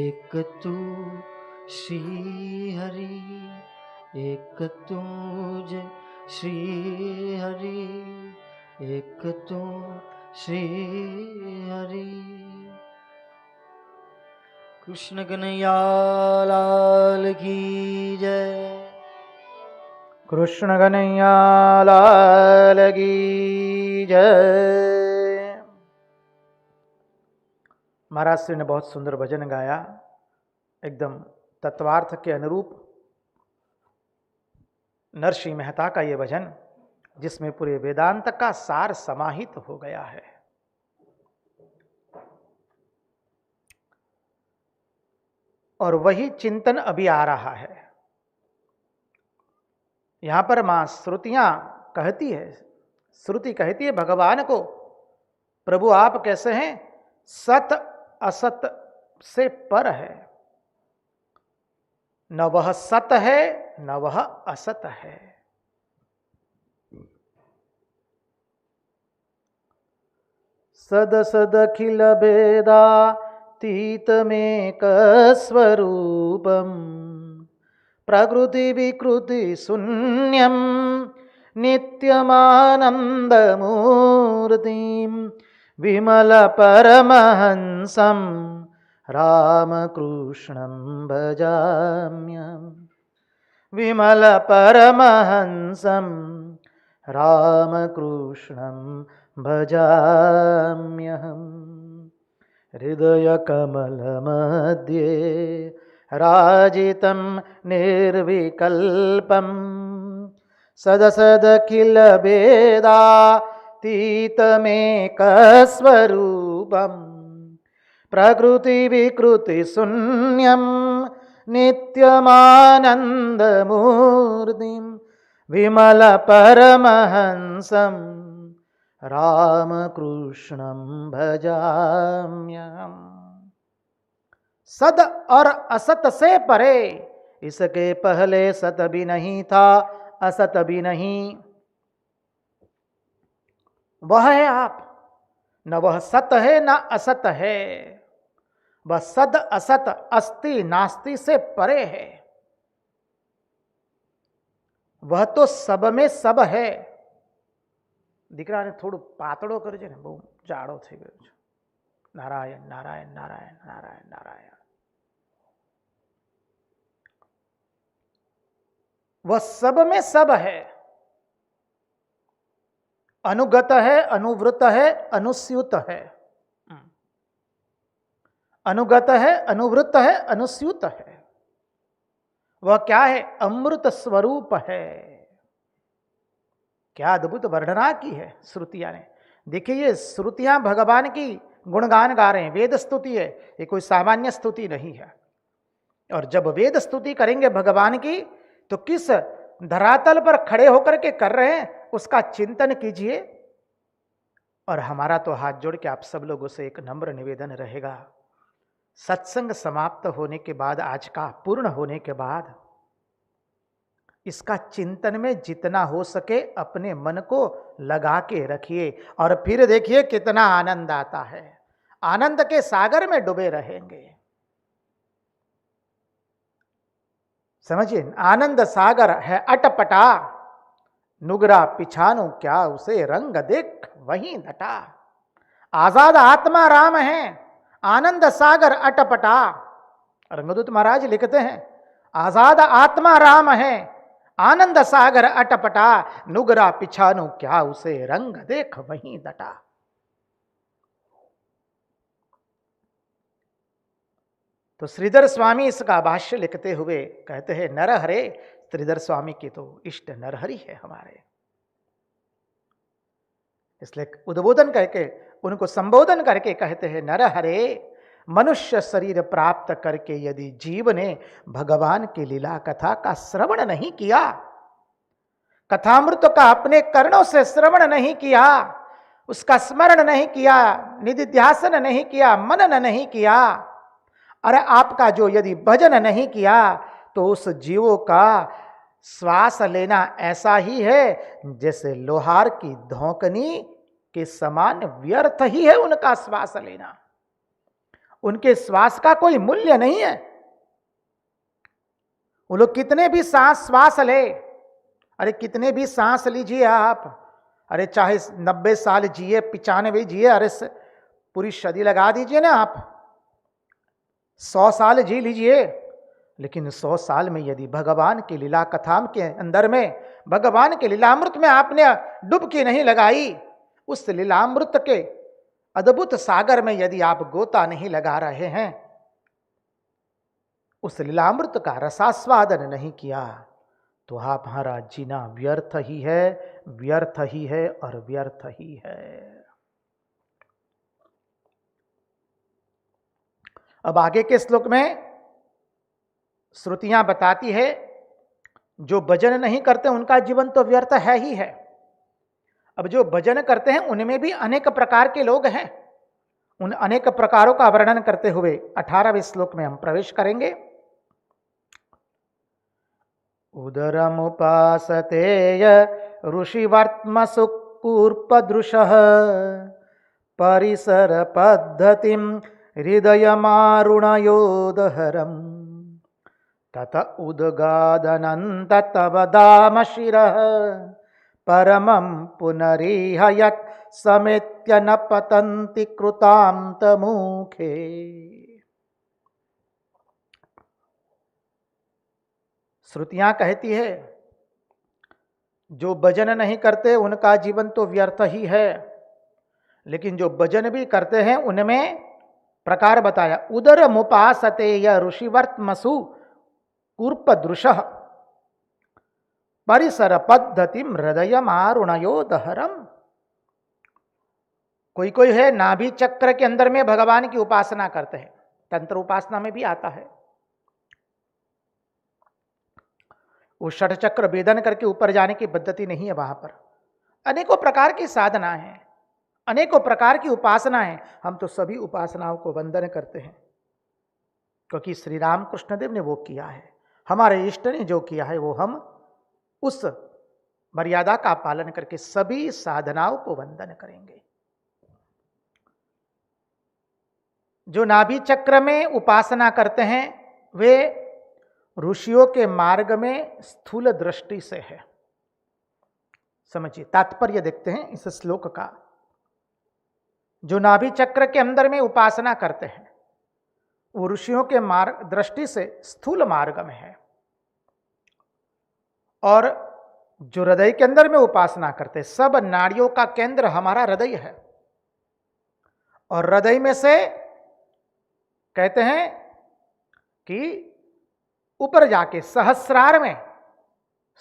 એક તું શ્રી હરિ, એક તું જ શ્રી હરિ, એક તું શ્રી હરિ. કૃષ્ણ કનૈયા લાલ કી જય. कृष्ण कन्हैया लाल की जय. महाराज श्री ने बहुत सुंदर भजन गाया, एकदम तत्वार्थ के अनुरूप. नरसिंह मेहता का ये भजन जिसमें पूरे वेदांत का सार समाहित हो गया है. और वही चिंतन अभी आ रहा है. यहां पर मां श्रुतियां कहती है श्रुति कहती है भगवान को, प्रभु आप कैसे हैं? सत असत से पर है, न वह सत है न वह असत है। सद सदखिल भेदातीतमेक स्वरूपम प्रकृति विकृति शून्यम नित्यमानंदमूर्तिम विमल परमहंसम रामकृष्णं भजाम्यहम्। विमल परमहंसं रामकृष्णं भजाम्यहम्। हृदयकमलमध्ये राजितं निर्विकल्पं सदसदखिलभेदातीतमेकस्वरूपम् प्रकृति विकृति शून्यं नित्यमानंदमूर्तिं विमल परमहंसं रामकृष्णं भजाम्यहम्। सद और असत से परे, इसके पहले सत भी नहीं था, असत भी नहीं, वह है आप। न वह सत है न असत है, वह सद असत अस्ति नास्ति से परे है। वह तो सब में सब है। દીકરાને થોડું પાતળો કરજે ને, બહુ જાડો થઈ ગયો છે। નારાયણ નારાયણ નારાયણ નારાયણ નારાયણ। वह सब में सब है, अनुगत है, अनुवृत है, अनुस्यूत है। अनुगत है, अनुवृत है, अनुस्यूत है। वह क्या है? अमृत स्वरूप है। क्या अद्भुत वर्णना की है श्रुतियां ने। देखिए ये श्रुतियां भगवान की गुणगान गा रहे हैं, वेद स्तुति है, ये कोई सामान्य स्तुति नहीं है। और जब वेद स्तुति करेंगे भगवान की तो किस धरातल पर खड़े होकर के कर रहे हैं उसका चिंतन कीजिए। और हमारा तो हाथ जोड़ के आप सब लोगों से एक नम्र निवेदन रहेगा, सत्संग समाप्त होने के बाद, आज का पूर्ण होने के बाद, इसका चिंतन में जितना हो सके अपने मन को लगा के रखिए और फिर देखिए कितना आनंद आता है। आनंद के सागर में डूबे रहेंगे। समझिए, आनंद सागर है अटपटा, नुगरा पिछानु क्या उसे रंग देख वहीं डटा। आजाद आत्मा राम है, आनंद सागर अटपटा। रंगदूत महाराज लिखते हैं, आजाद आत्मा राम है, आनंद सागर अटपटा, नुगरा पिछानु क्या उसे रंग देख वहीं डटा। तो श्रीधर स्वामी इसका भाष्य लिखते हुए कहते हैं, नरहरे, श्रीधर स्वामी की तो इष्ट नरहरि है हमारे, इसलिए उद्बोधन करके उनको संबोधन करके कहते हैं, नरहरे, मनुष्य शरीर प्राप्त करके यदि जीव ने भगवान की लीला कथा का श्रवण नहीं किया, कथामृत का अपने कर्णों से श्रवण नहीं किया, उसका स्मरण नहीं किया, निधिध्यासन नहीं किया, मनन नहीं किया, अरे आपका जो यदि भजन नहीं किया, तो उस जीवों का श्वास लेना ऐसा ही है जैसे लोहार की धोकनी के समान व्यर्थ ही है उनका श्वास लेना। उनके श्वास का कोई मूल्य नहीं है। वो लोग कितने भी श्वास ले, अरे कितने भी सांस लीजिए आप, अरे चाहे 90 साल जिए, 95 जिए, अरे पूरी सदी लगा दीजिए ना आप, 100 साल जी लीजिए, लेकिन 100 साल में यदि भगवान की लीला कथा के अंदर में, भगवान के लीलामृत में आपने डुबकी नहीं लगाई, उस लीलामृत के अद्भुत सागर में यदि आप गोता नहीं लगा रहे हैं, उस लीलामृत का रसास्वादन नहीं किया, तो आप हमारा जीना व्यर्थ ही है, व्यर्थ ही है और व्यर्थ ही है। अब आगे के श्लोक में श्रुतियां बताती है, जो भजन नहीं करते उनका जीवन तो व्यर्थ है ही है। अब जो भजन करते हैं उनमें भी अनेक प्रकार के लोग हैं। उन अनेक प्रकारों का वर्णन करते हुए 18वें श्लोक में हम प्रवेश करेंगे। उदरमुपासते ऋषिवर्त्मसु कूर्पदृशः परिसर पद्धतिं हृदयमारुणयोदहरम् तत उद्गादनन्त तव दाम शिरः परमं पुनरीह यत् समेत्य न पतन्ति कृतान्तमुखे। श्रुतियां कहती है जो भजन नहीं करते उनका जीवन तो व्यर्थ ही है, लेकिन जो भजन भी करते हैं उनमें प्रकार बताया। उदर मुपासते या ऋषिवर्त्मसु कूर्पदृशः परिसर पद्धतिम हृदय मारुणयोदहरम। कोई कोई है नाभि चक्र के अंदर में भगवान की उपासना करते हैं, तंत्र उपासना में भी आता है। वो षठ चक्र वेदन करके ऊपर जाने की पद्धति नहीं है, वहां पर अनेकों प्रकार की साधना है, अनेकों प्रकार की उपासना है। हम तो सभी उपासनाओं को वंदन करते हैं, क्योंकि श्री राम कृष्णदेव ने वो किया है, हमारे इष्ट ने जो किया है वो हम उस मर्यादा का पालन करके सभी साधनाओं को वंदन करेंगे। जो नाभि चक्र में उपासना करते हैं वे ऋषियों के मार्ग में स्थूल दृष्टि से है। समझिए, तात्पर्य देखते हैं इस श्लोक का। जो नाभि चक्र के अंदर में उपासना करते हैं वो ऋषियों के मार्ग दृष्टि से स्थूल मार्ग में है, और जो हृदय के अंदर में उपासना करते हैं, सब नाड़ियों का केंद्र हमारा हृदय है, और हृदय में से कहते हैं कि ऊपर जाके सहस्रार में,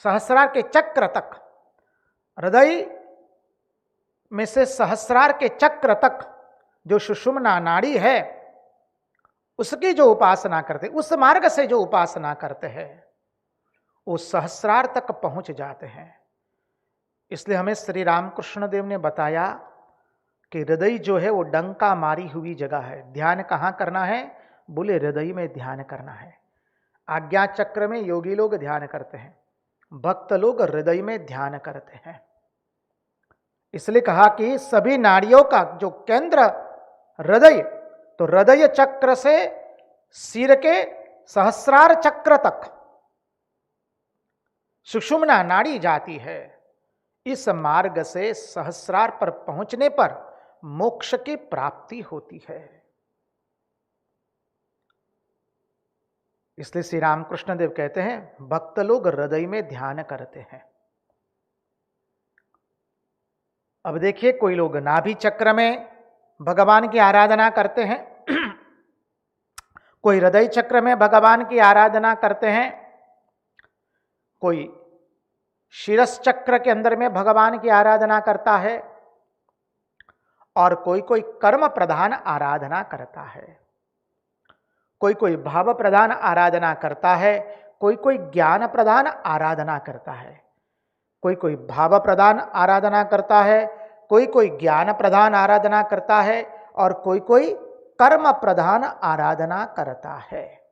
सहस्रार के चक्र तक, हृदय में से सहस्रार के चक्र तक जो सुषुम्ना नाड़ी है उसकी जो उपासना करते, उस मार्ग से जो उपासना करते हैं वो सहस्रार तक पहुंच जाते हैं। इसलिए हमें श्री रामकृष्ण देव ने बताया कि हृदय जो है वो डंका मारी हुई जगह है। ध्यान कहाँ करना है? बोले हृदय में ध्यान करना है। आज्ञा चक्र में योगी लोग ध्यान करते हैं, भक्त लोग हृदय में ध्यान करते हैं। इसलिए कहा कि सभी नाड़ियों का जो केंद्र हृदय, तो हृदय चक्र से सिर के सहस्रार चक्र तक सुषुम्ना नाड़ी जाती है। इस मार्ग से सहस्रार पर पहुंचने पर मोक्ष की प्राप्ति होती है। इसलिए श्री रामकृष्ण देव कहते हैं भक्त लोग हृदय में ध्यान करते हैं। अब देखिए, कोई लोग नाभि चक्र में भगवान की आराधना करते हैं, कोई हृदय चक्र में भगवान की आराधना करते हैं, कोई शिरस चक्र के अंदर में भगवान की आराधना करता है, और कोई कोई कर्म प्रधान आराधना करता है, कोई कोई भाव प्रधान आराधना करता है, कोई कोई ज्ञान प्रधान आराधना करता है, कोई कोई भाव प्रधान आराधना करता है, कोई कोई ज्ञान प्रधान आराधना करता है, और कोई कोई कर्म प्रधान आराधना करता है।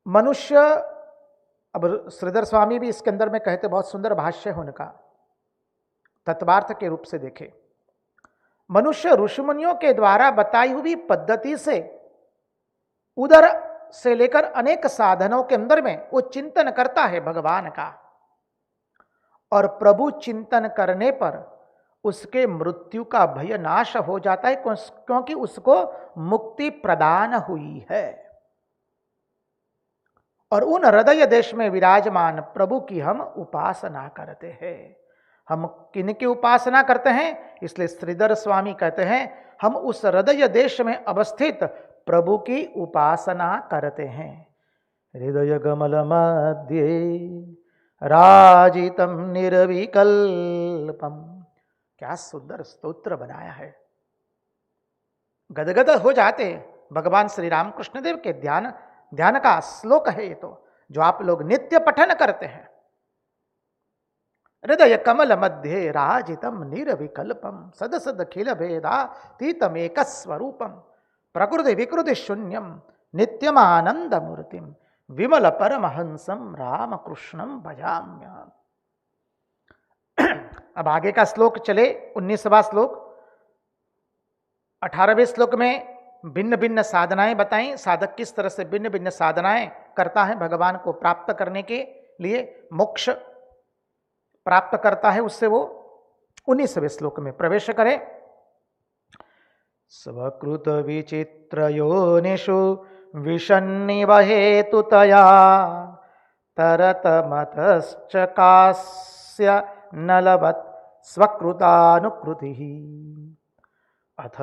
मनुष्य, अब श्रीधर स्वामी भी इसके अंदर में कहते, बहुत सुंदर भाष्य है उनका, तत्वार्थ के रूप से देखे। मनुष्य ऋषिमुनियों के द्वारा बताई हुई पद्धति से उधर से लेकर अनेक साधनों के अंदर में वो चिंतन करता है भगवान का, और प्रभु चिंतन करने पर उसके मृत्यु का भय नाश हो जाता है, क्योंकि उसको मुक्ति प्रदान हुई है। और उन हृदय देश में विराजमान प्रभु की हम उपासना करते हैं। हम किनकी उपासना करते हैं? इसलिए श्रीधर स्वामी कहते हैं हम उस हृदय देश में अवस्थित प्रभु की उपासना करते हैं। हृदय कमल मध्य राजितम निर्विकल्पम। क्या सुंदर स्तोत्र बनाया है, गदगद हो जाते भगवान श्री रामकृष्ण देव के ध्यान का श्लोक है ये। तो जो आप लोग नित्य पठन करते हैं। हृदय कमल मध्य राजितम निरविकल्पम सदसद खिल भेदातीतम एक स्वरूपम प्रकृति विकृति शून्यम नित्यम आनंद मूर्तिम विमल परमहंसम रामकृष्णम भजाम्यहम्। अब आगे का श्लोक चले, 19वां श्लोक। 18वें श्लोक में भिन्न भिन्न साधनाएं बताई, साधक किस तरह से भिन्न भिन्न साधनाएं करता है भगवान को प्राप्त करने के लिए, मोक्ष प्राप्त करता है, उससे वो 19वें श्लोक में प्रवेश करे। स्वकृत विचित्र योनिषु विषन्निव हेतुतया तरत मतश्च कास्य नलवत् स्वकृतानुकृतिः अथ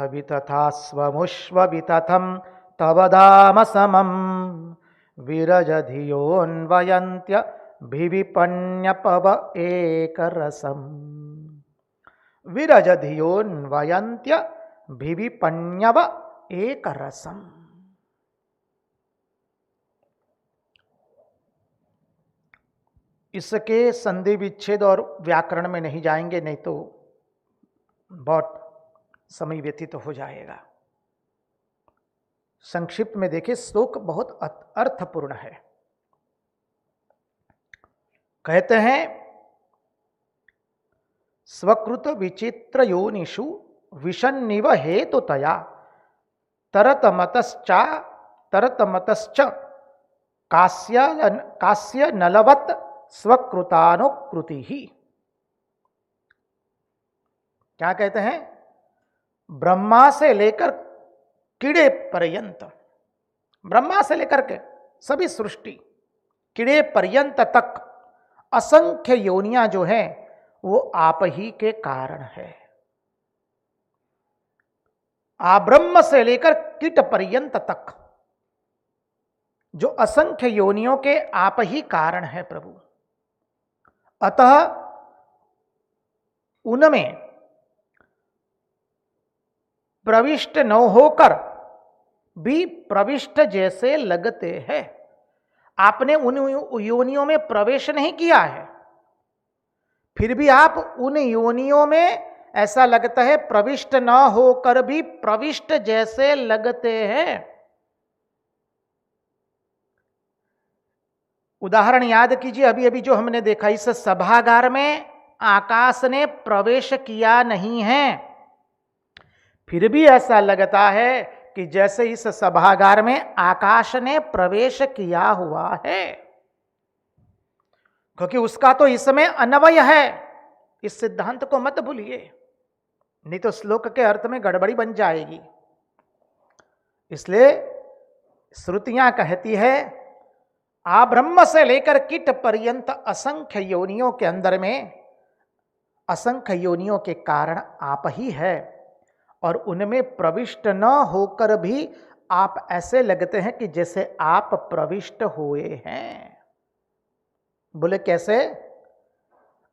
वितथा स्वमुष्ववितथं तव धाम समं विरजधियोऽन्वयन्त्य विविपन्यपव एकरसम् विरजधियोऽन्वयन्त्य विविपन्यव एकरसम्। इसके संधि विच्छेद और व्याकरण में नहीं जाएंगे, नहीं तो बहुत समय व्यतीत हो जाएगा। संक्षिप्त में देखिए, श्लोक बहुत अर्थपूर्ण है। कहते हैं स्वकृत विचित्र योनिषु विषन्निव हेतुतया तरतमतश्च कास्य नलवत् स्वकृतानुकृति ही। क्या कहते हैं? ब्रह्मा से लेकर कीड़े पर्यंत, ब्रह्मा से लेकर के सभी सृष्टि कीड़े पर्यंत तक असंख्य योनियां जो हैं वो आप ही के कारण है। आब्रह्म से लेकर कीट पर्यंत तक जो असंख्य योनियों के आप ही कारण है प्रभु। अतः उनमें प्रविष्ट न होकर भी प्रविष्ट जैसे लगते हैं। आपने उन योनियों में प्रवेश नहीं किया है, फिर भी आप उन योनियों में ऐसा लगता है प्रविष्ट न होकर भी प्रविष्ट जैसे लगते हैं। उदाहरण याद कीजिए, अभी अभी जो हमने देखा, इस सभागार में आकाश ने प्रवेश किया नहीं है, फिर भी ऐसा लगता है कि जैसे इस सभागार में आकाश ने प्रवेश किया हुआ है, क्योंकि उसका तो इसमें अन्वय है। इस सिद्धांत को मत भूलिए, नहीं तो श्लोक के अर्थ में गड़बड़ी बन जाएगी। इसलिए श्रुतियां कहती है आब्रह्म से लेकर कीट पर्यंत असंख्य योनियों के अंदर में असंख्य योनियों के कारण आप ही है, और उनमें प्रविष्ट न होकर भी आप ऐसे लगते हैं कि जैसे आप प्रविष्ट हुए हैं। बोले कैसे?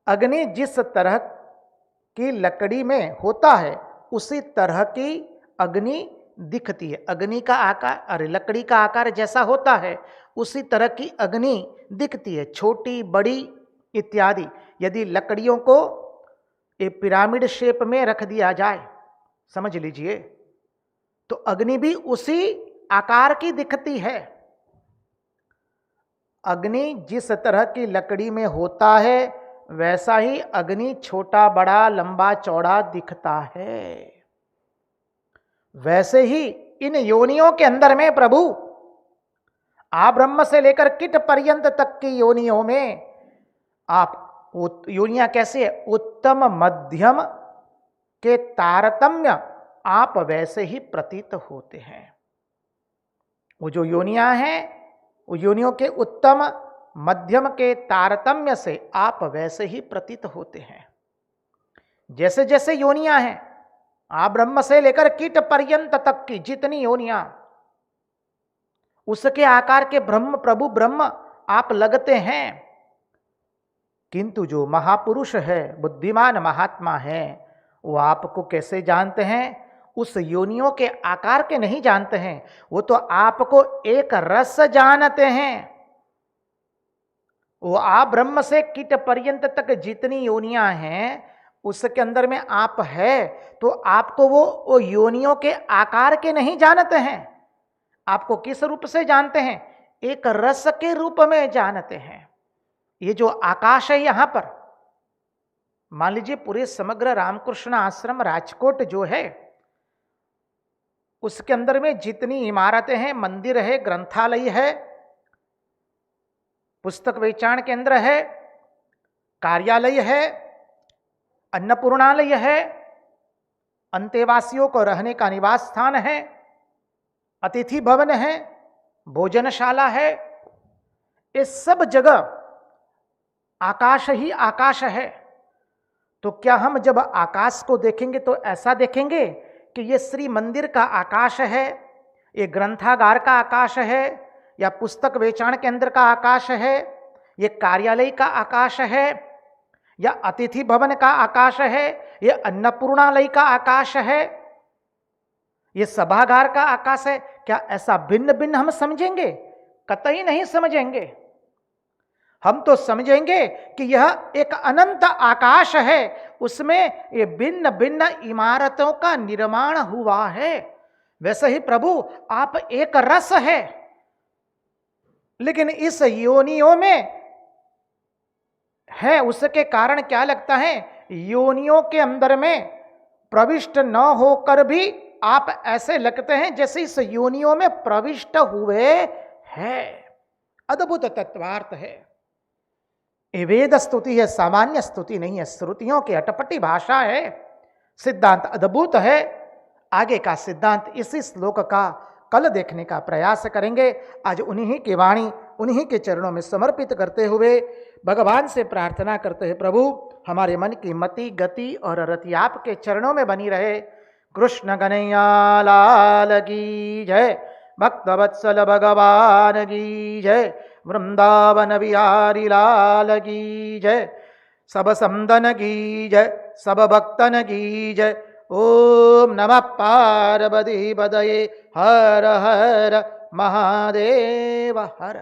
अग्नि जिस तरह की लकड़ी में होता है उसी तरह की अग्नि दिखती है। अग्नि का आकार, अरे लकड़ी का आकार जैसा होता है उसी तरह की अग्नि दिखती है, छोटी बड़ी इत्यादि। यदि लकड़ियों को एक पिरामिड शेप में रख दिया जाए, समझ लीजिए, तो अग्नि भी उसी आकार की दिखती है। अग्नि जिस तरह की लकड़ी में होता है वैसा ही अग्नि छोटा बड़ा लंबा चौड़ा दिखता है। वैसे ही इन योनियों के अंदर में प्रभु आब्रह्म से लेकर कीट पर्यंत तक की योनियों में आप योनियां कैसे है? उत्तम मध्यम के तारतम्य आप वैसे ही प्रतीत होते हैं। वो जो योनियां हैं वो योनियों के उत्तम मध्यम के तारतम्य से आप वैसे ही प्रतीत होते हैं। जैसे जैसे योनियां हैं, आप ब्रह्म से लेकर कीट पर्यंत तक की जितनी योनियां, उसके आकार के ब्रह्म प्रभु ब्रह्म आप लगते हैं। किंतु जो महापुरुष है, बुद्धिमान महात्मा है, वो आपको कैसे जानते हैं? उस योनियों के आकार के नहीं जानते हैं, वो तो आपको एक रस जानते हैं। वो आप ब्रह्म से कीट पर्यंत तक जितनी योनियां हैं उसके अंदर में आप है, तो आपको वो योनियों के आकार के नहीं जानते हैं। आपको किस रूप से जानते हैं? एक रस के रूप में जानते हैं। ये जो आकाश है यहां पर, मान लीजिए पूरे समग्र रामकृष्ण आश्रम राजकोट जो है, उसके अंदर में जितनी इमारतें हैं, मंदिर है, ग्रंथालय है, पुस्तक वेचाण केंद्र है, कार्यालय है, अन्नपूर्णालय है, अंतेवासियों को रहने का निवास स्थान है, अतिथि भवन है, भोजनशाला है, ये सब जगह आकाश ही आकाश है। तो क्या हम जब आकाश को देखेंगे तो ऐसा देखेंगे कि ये श्री मंदिर का आकाश है, ये ग्रंथागार का आकाश है, या पुस्तक वेचाण केंद्र का आकाश है, ये कार्यालय का आकाश है, या अतिथि भवन का आकाश है, ये अन्नपूर्णालय का आकाश है, ये सभागार का आकाश है? क्या ऐसा भिन्न भिन्न हम समझेंगे? कतई नहीं समझेंगे। हम तो समझेंगे कि यह एक अनंत आकाश है, उसमें ये भिन्न भिन्न इमारतों का निर्माण हुआ है। वैसे ही प्रभु आप एक रस है, लेकिन इस योनियों में है, उसके कारण क्या लगता है? योनियों के अंदर में प्रविष्ट न होकर भी आप ऐसे लगते हैं जैसे इस योनियों में प्रविष्ट हुए हैं। अद्भुत तत्वार्थ है। ये वेद स्तुति है, सामान्य स्तुति नहीं है, श्रुतियों की अटपटी भाषा है, सिद्धांत अद्भुत है। आगे का सिद्धांत इसी श्लोक का कल देखने का प्रयास करेंगे। आज उन्हीं की वाणी उन्हीं के चरणों में समर्पित करते हुए भगवान से प्रार्थना करते हैं, प्रभु हमारे मन की मति गति और रति आपके चरणों में बनी रहे। कृष्ण कन्हैया लाल की जय, भक्तवत्सल भगवान की जय, वृंदावन बिहारी लाल की जय, सब संदन की जय, सब भक्तन की जय। ओम नमः पार्वती पतये, हर हर महादेव हर।